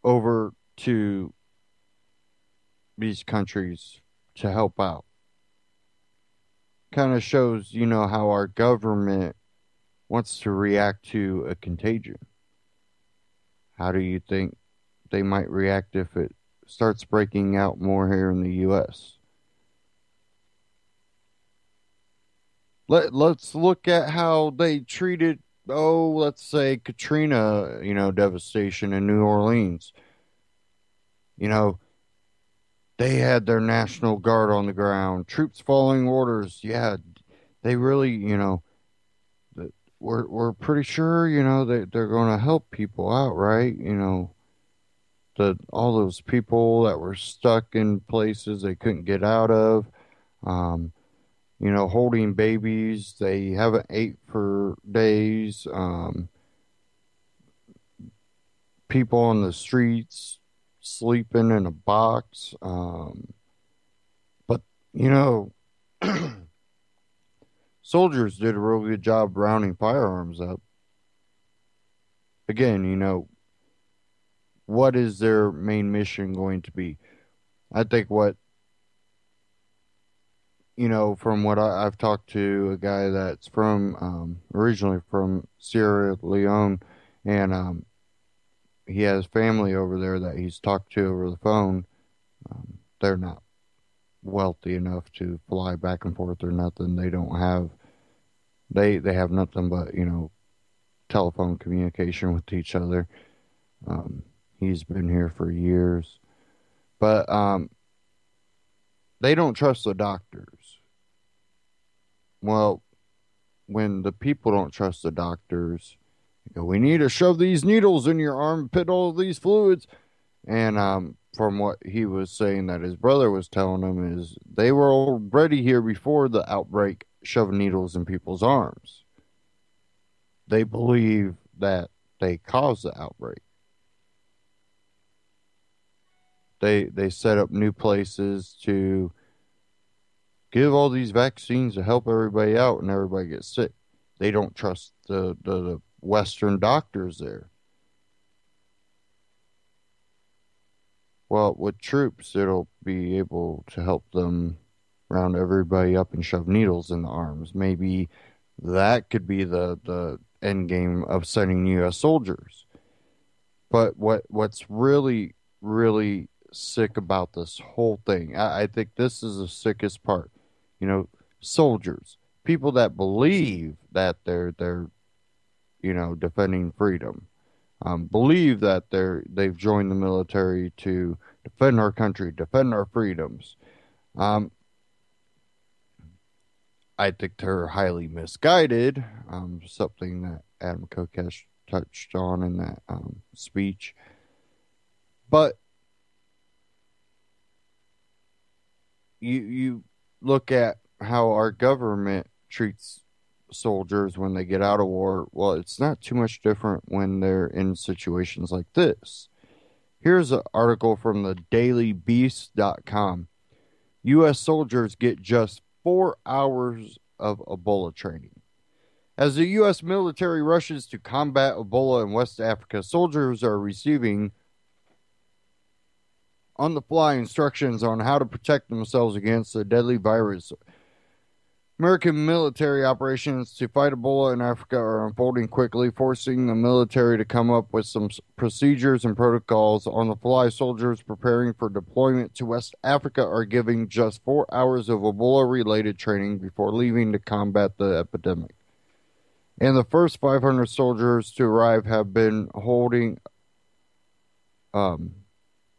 over to these countries to help out. Kind of shows, how our government wants to react to a contagion. How do you think they might react if it starts breaking out more here in the U.S.? Let's look at how they treated, let's say Katrina, devastation in New Orleans. They had their National Guard on the ground, troops following orders. Yeah, they really, we're pretty sure, they're going to help people out, right? All those people that were stuck in places they couldn't get out of, holding babies they haven't ate for days, people on the streets sleeping in a box. But, soldiers did a real good job rounding firearms up. Again, what is their main mission going to be? I think from what I've talked to a guy that's from, originally from Sierra Leone, and he has family over there that he's talked to over the phone. They're not wealthy enough to fly back and forth or nothing. They don't have, they have nothing but, telephone communication with each other. He's been here for years, but they don't trust the doctors. Well, when the people don't trust the doctors, they go, we need to shove these needles in your arm, put all these fluids. And from what he was saying that his brother was telling him is they were already here before the outbreak, shoving needles in people's arms. They believe that they caused the outbreak. They set up new places to give all these vaccines to help everybody out, and everybody gets sick. They don't trust the Western doctors there. Well, with troops, it'll be able to help them round everybody up and shove needles in the arms. Maybe that could be the end game of sending U.S. soldiers. But what's really, really sick about this whole thing, I think this is the sickest part. Soldiers, people that believe that they're defending freedom, believe that they've joined the military to defend our country, defend our freedoms. I think they're highly misguided. Something that Adam Kokesh touched on in that speech. But you look at how our government treats soldiers when they get out of war. Well, it's not too much different when they're in situations like this. Here's an article from the dailybeast.com. U.S. soldiers get just 4 hours of Ebola training. As the U.S. military rushes to combat Ebola in West Africa, soldiers are receiving on-the-fly instructions on how to protect themselves against the deadly virus. American military operations to fight Ebola in Africa are unfolding quickly, forcing the military to come up with some procedures and protocols. On the fly, soldiers preparing for deployment to West Africa are giving just 4 hours of Ebola-related training before leaving to combat the epidemic. And the first 500 soldiers to arrive have been holding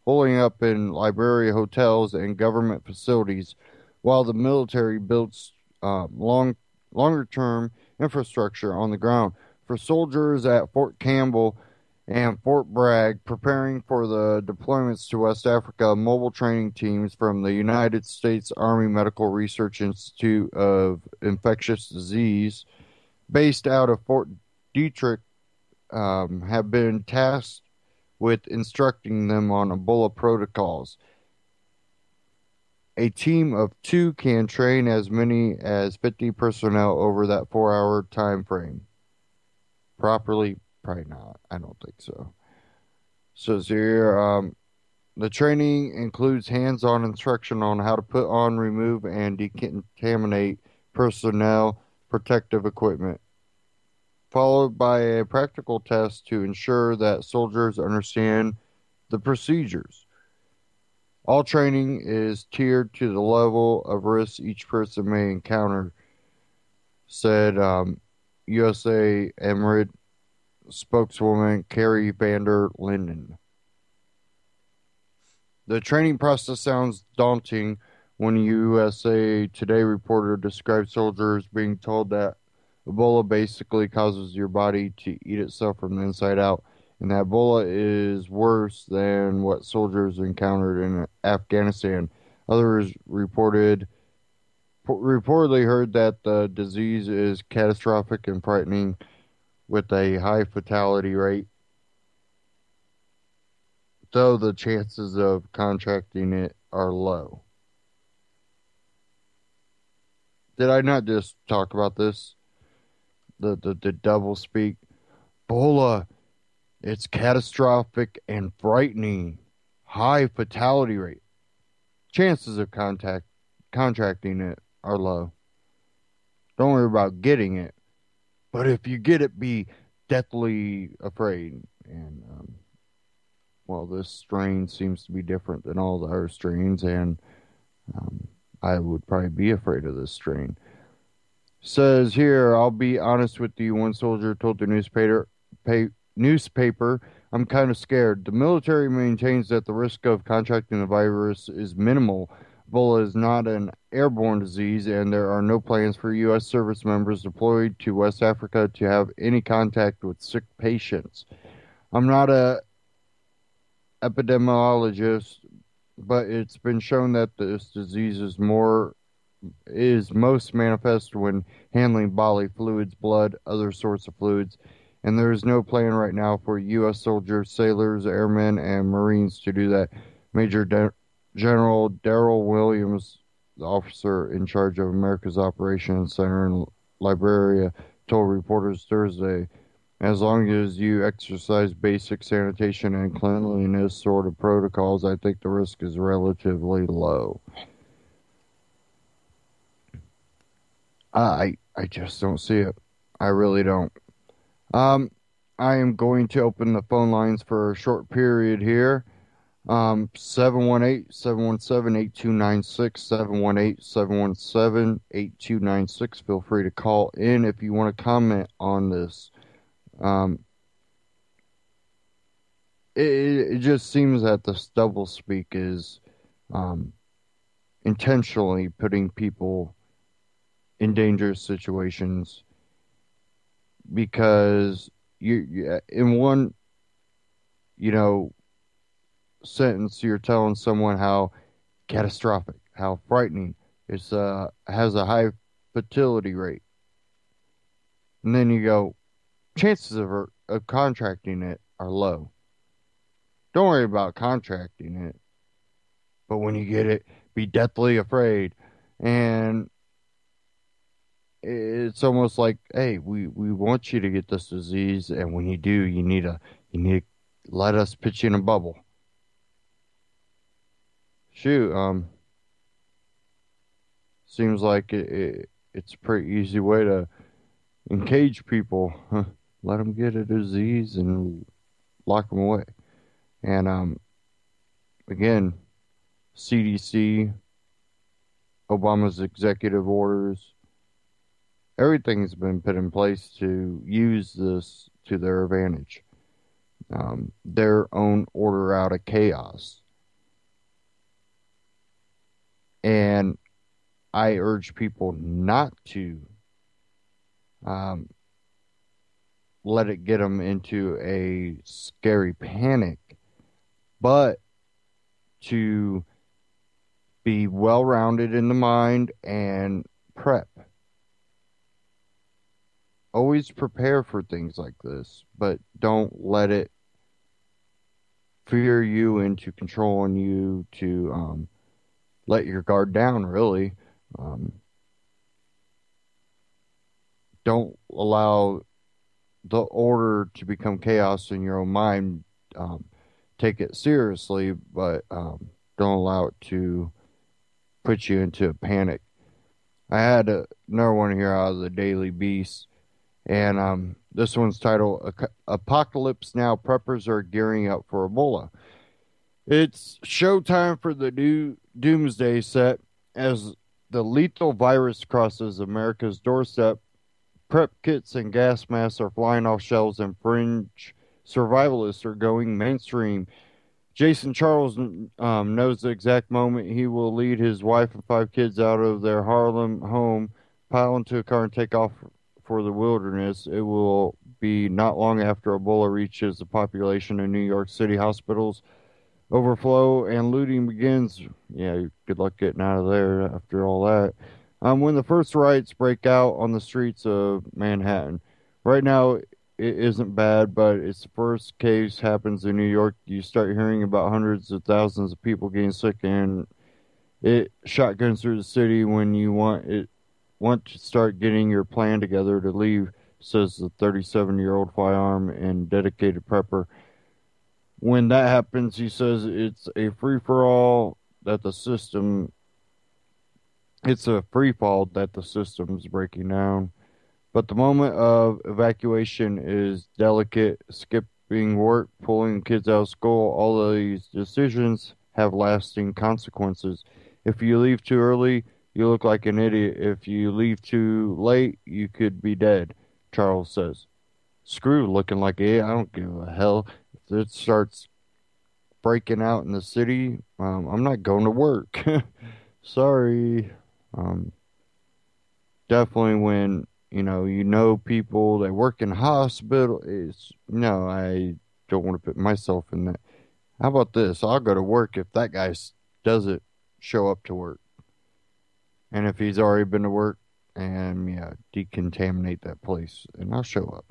bullying up in Liberia hotels and government facilities, while the military builds longer-term infrastructure on the ground. For soldiers at Fort Campbell and Fort Bragg preparing for the deployments to West Africa, mobile training teams from the United States Army Medical Research Institute of Infectious Disease, based out of Fort Detrick, have been tasked with instructing them on Ebola protocols. A team of 2 can train as many as 50 personnel over that 4-hour time frame. Properly? Probably not. I don't think so. So here, the training includes hands-on instruction on how to put on, remove, and decontaminate personnel protective equipment, followed by a practical test to ensure that soldiers understand the procedures. All training is tiered to the level of risk each person may encounter, said USA Emirate spokeswoman Carrie Vander Linden. The training process sounds daunting when a USA Today reporter described soldiers being told that Ebola basically causes your body to eat itself from the inside out, and that Ebola is worse than what soldiers encountered in Afghanistan. Others reportedly heard that the disease is catastrophic and frightening, with a high fatality rate, though the chances of contracting it are low. Did I not just talk about this? The double speak. Ebola, it's catastrophic and frightening. High fatality rate. Chances of contracting it are low. Don't worry about getting it. But if you get it, be deathly afraid. And, well, this strain seems to be different than all the other strains, and I would probably be afraid of this strain. Says here, I'll be honest with you, one soldier told the newspaper, I'm kind of scared. The military maintains that the risk of contracting the virus is minimal. Ebola is not an airborne disease, and there are no plans for U.S. service members deployed to West Africa to have any contact with sick patients. I'm not an epidemiologist, but it's been shown that this disease is most manifest when handling bodily fluids, blood, other sorts of fluids, and there is no plan right now for U.S. soldiers, sailors, airmen, and Marines to do that. Major General Darrell Williams, the officer in charge of America's Operations Center in Liberia, told reporters Thursday, as long as you exercise basic sanitation and cleanliness sort of protocols, I think the risk is relatively low. I just don't see it. I really don't. I am going to open the phone lines for a short period here. 718-717-8296, 718-717-8296. Feel free to call in if you want to comment on this. It just seems that this doublespeak is intentionally putting people in dangerous situations, because you in one sentence you're telling someone how catastrophic, how frightening it's has a high fatality rate, and then you go, chances of contracting it are low. Don't worry about contracting it, but when you get it, be deathly afraid. And it's almost like, hey, we want you to get this disease, and when you do, you need to let us pitch you in a bubble. Shoot, seems like it's a pretty easy way to engage people. Let them get a disease and lock them away. And again, CDC, Obama's executive orders, everything's been put in place to use this to their advantage. Their own order out of chaos. And I urge people not to let it get them into a scary panic, but to be well-rounded in the mind and prep. Always prepare for things like this, but don't let it fear you into controlling you to let your guard down, really. Don't allow the order to become chaos in your own mind. Take it seriously, but don't allow it to put you into a panic. I had another one here out of the Daily Beast, and this one's titled Apocalypse Now, Preppers Are Gearing Up for Ebola. It's showtime for the new doomsday set as the lethal virus crosses America's doorstep. Prep kits and gas masks are flying off shelves, and fringe survivalists are going mainstream. Jason Charles knows the exact moment he will lead his wife and 5 kids out of their Harlem home, pile into a car, and take off for the wilderness. It will be not long after Ebola reaches the population in New York City hospitals. Overflow and looting begins. Yeah, good luck getting out of there after all that. When the first riots break out on the streets of Manhattan. Right now, it isn't bad, but it's the first case happens in New York. You start hearing about hundreds of thousands of people getting sick, and it shotguns through the city when you want to start getting your plan together to leave, says the 37-year-old firearm and dedicated prepper. When that happens, he says it's a free-for-all that the system... It's a free fall that the system's breaking down. But the moment of evacuation is delicate. Skipping work, pulling kids out of school, all of these decisions have lasting consequences. If you leave too early, you look like an idiot. If you leave too late, you could be dead, Charles says. Screw looking like an idiot. I don't give a hell. If it starts breaking out in the city, I'm not going to work. Sorry. Definitely when you know people that work in hospital, I don't want to put myself in that. How about this? I'll go to work if that guy doesn't show up to work, and if he's already been to work, and decontaminate that place, and I'll show up.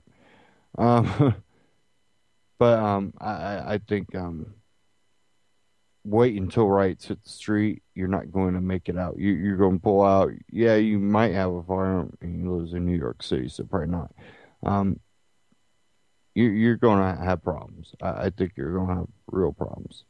I think wait until riots hit the street. You're not going to make it out. You're going to pull out. Yeah, you might have a firearm, and you live in New York City, so probably not. You're going to have problems. I think you're going to have real problems.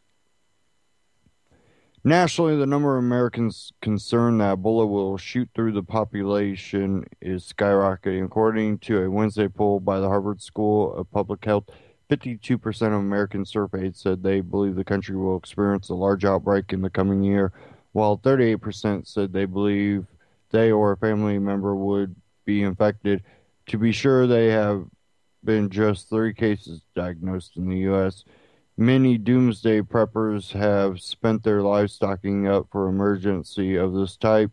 Nationally, the number of Americans concerned that Ebola will shoot through the population is skyrocketing. According to a Wednesday poll by the Harvard School of Public Health, 52% of Americans surveyed said they believe the country will experience a large outbreak in the coming year, while 38% said they believe they or a family member would be infected. To be sure, they have been just 3 cases diagnosed in the U.S. Many doomsday preppers have spent their lives stocking up for emergency of this type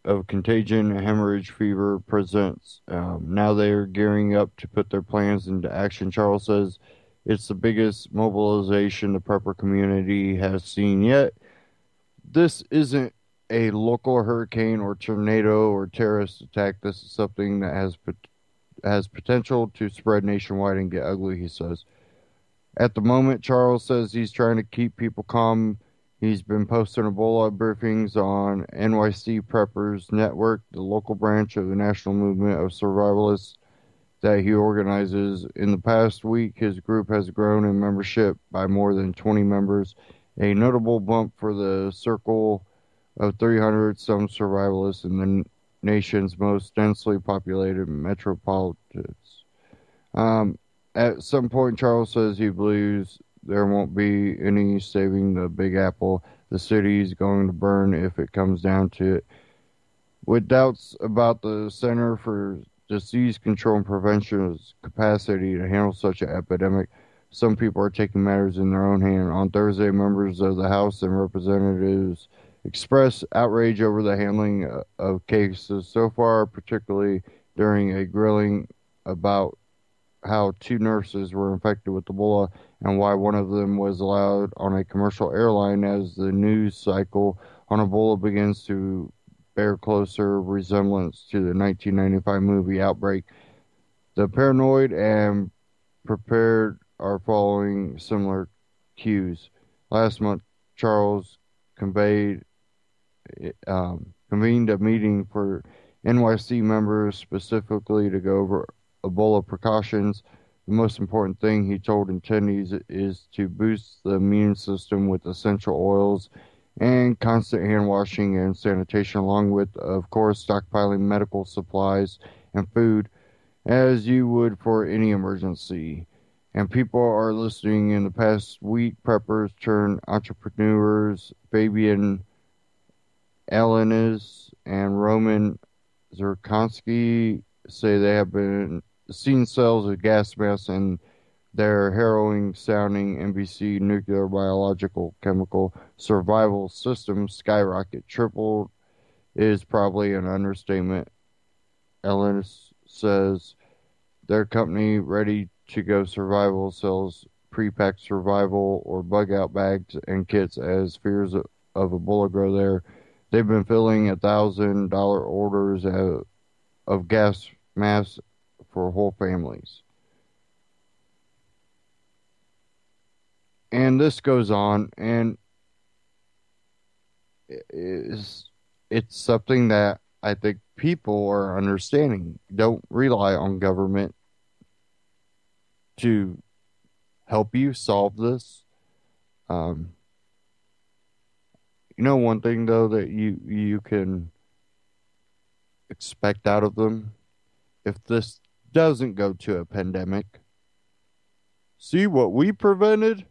of contagion. Hemorrhage fever presents. Now they are gearing up to put their plans into action. Charles says it's the biggest mobilization the prepper community has seen yet. This isn't a local hurricane or tornado or terrorist attack. This is something that has potential to spread nationwide and get ugly, he says. At the moment, Charles says he's trying to keep people calm. He's been posting Ebola briefings on NYC Preppers Network, the local branch of the National Movement of Survivalists that he organizes. In the past week, his group has grown in membership by more than 20 members, a notable bump for the circle of 300 some survivalists in the nation's most densely populated metropolitans. At some point, Charles says he believes there won't be any saving the Big Apple. The city is going to burn if it comes down to it. With doubts about the Center for Disease Control and Prevention's capacity to handle such an epidemic, some people are taking matters in their own hand. On Thursday, members of the House and Representatives expressed outrage over the handling of cases so far, particularly during a grilling about how 2 nurses were infected with Ebola and why one of them was allowed on a commercial airline as the news cycle on Ebola begins to bear closer resemblance to the 1995 movie Outbreak. The paranoid and prepared are following similar cues. Last month, Charles convened a meeting for NYC members specifically to go over Ebola precautions. The most important thing he told attendees is to boost the immune system with essential oils and constant hand washing and sanitation, along with, of course, stockpiling medical supplies and food as you would for any emergency. And people are listening. In the past week, preppers turned entrepreneurs, Fabian Elenis and Roman Zerkonsky, say they have been seen cells of gas masks in their harrowing sounding NBC nuclear biological chemical survival system skyrocket. Tripled is probably an understatement. Elenis says their company, Ready to Go Survival, sells pre-packed survival or bug-out bags and kits as fears of Ebola grow there. They've been filling $1,000 orders of gas masks for whole families. And this goes on, and it's something that I think people are understanding. Don't rely on government to help you solve this. One thing though that you can expect out of them, if this doesn't go to a pandemic, see what we prevented.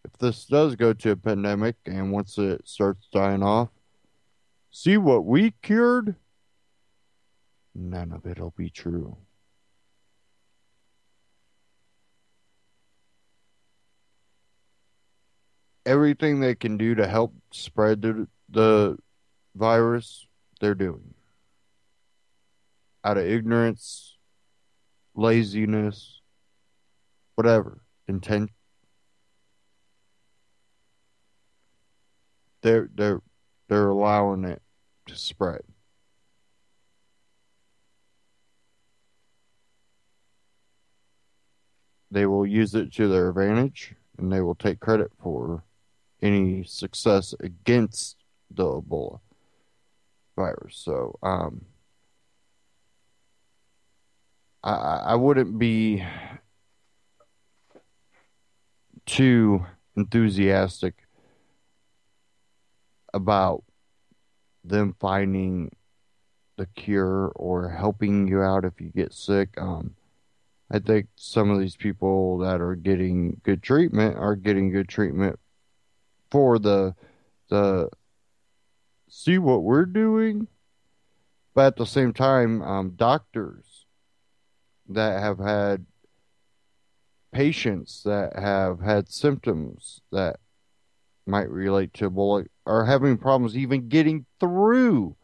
If this does go to a pandemic and once it starts dying off, see what we cured. None of it'll be true. Everything they can do to help spread the virus, they're doing. Out of ignorance, laziness, whatever, intent. They're allowing it to spread. They will use it to their advantage, and they will take credit for any success against the Ebola virus. So, I wouldn't be too enthusiastic about them finding the cure or helping you out if you get sick. I think some of these people that are getting good treatment are getting good treatment for the see what we're doing, but at the same time, doctors that have had patients that have had symptoms that might relate to Ebola are having problems even getting through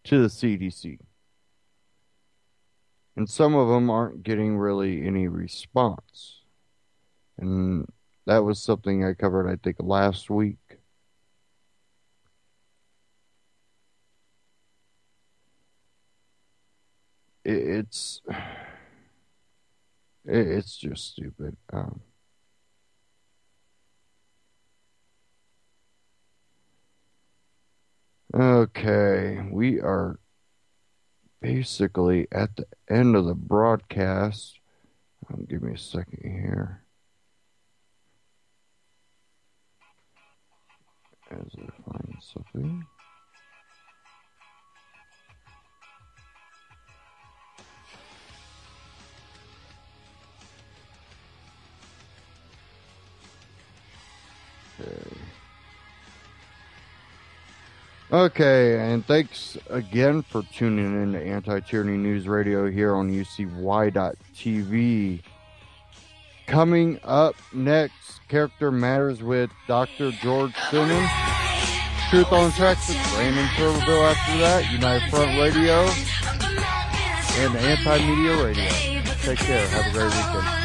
to the CDC. And some of them aren't getting really any response. And that was something I covered, I think, last week. It's just stupid. Okay, we are basically at the end of the broadcast. Give me a second here. As I find something. Okay, and thanks again for tuning in to Anti-Tyranny News Radio here on UCY.TV. Coming up next, Character Matters with Dr. George Simmons. Truth on Tracks with Brandon Turberville after that, United Front Radio, and Anti-Media Radio. Take care. Have a great weekend.